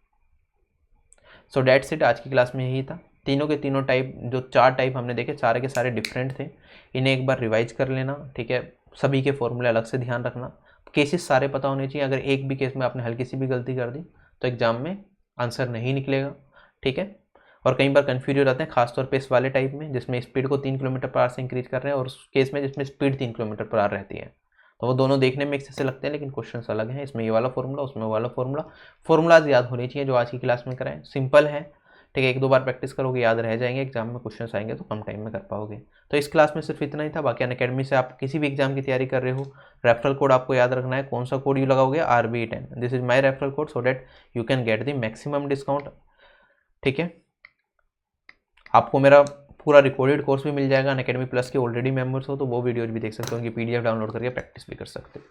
सो डेट्स इट, आज की क्लास में यही था। तीनों के तीनों टाइप, जो 4 टाइप हमने देखे, सारे के सारे डिफरेंट थे। इन्हें एक बार रिवाइज कर लेना, ठीक है। सभी के फॉर्मूले अलग से ध्यान रखना, केसेस सारे पता होने चाहिए। अगर एक भी केस में आपने हल्की सी भी गलती कर दी तो एग्जाम में आंसर नहीं निकलेगा, ठीक है। और कई बार कन्फ्यूज हो जाते हैं, खासतौर पे इस वाले टाइप में जिसमें स्पीड को 3 किलोमीटर पर आवर से इंक्रीज कर रहे हैं, और उस केस में जिसमें स्पीड 3 किलोमीटर पर आवर रहती है। तो वो दोनों देखने में एक जैसे लगते हैं लेकिन क्वेश्चंस अलग हैं। इसमें ये वाला फॉर्मूला, उसमें वाला फॉर्मूला। फॉर्मूलाज याद होनी चाहिए जो आज की क्लास में कराएं, सिंपल है, ठीक है, 1-2 बार प्रैक्टिस करोगे याद रह जाएंगे, एग्जाम में क्वेश्चन आएंगे तो कम टाइम में कर पाओगे। तो इस क्लास में सिर्फ इतना ही था। बाकी अनअकैडमी से आप किसी भी एग्जाम की तैयारी कर रहे हो, रेफरल कोड आपको याद रखना है। कौन सा कोड यू लगाओगे? RBE10। This is my referral code so that you can get the maximum discount. ठीक है, आपको मेरा पूरा रिकॉर्डेड कोर्स भी मिल जाएगा। अनअकैडमी प्लस के ऑलरेडी मेंबर्स हो तो वो वीडियोज भी देख सकते हो, उनकी PDF डाउनलोड करके प्रैक्टिस भी कर सकते हो।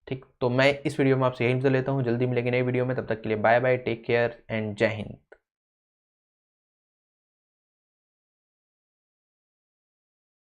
ठीक, तो मैं इस वीडियो में आपसे यही इंतजार लेता हूँ, जल्दी मिलेंगे नई वीडियो में। तब तक के लिए bye bye, take care and Jai Hind.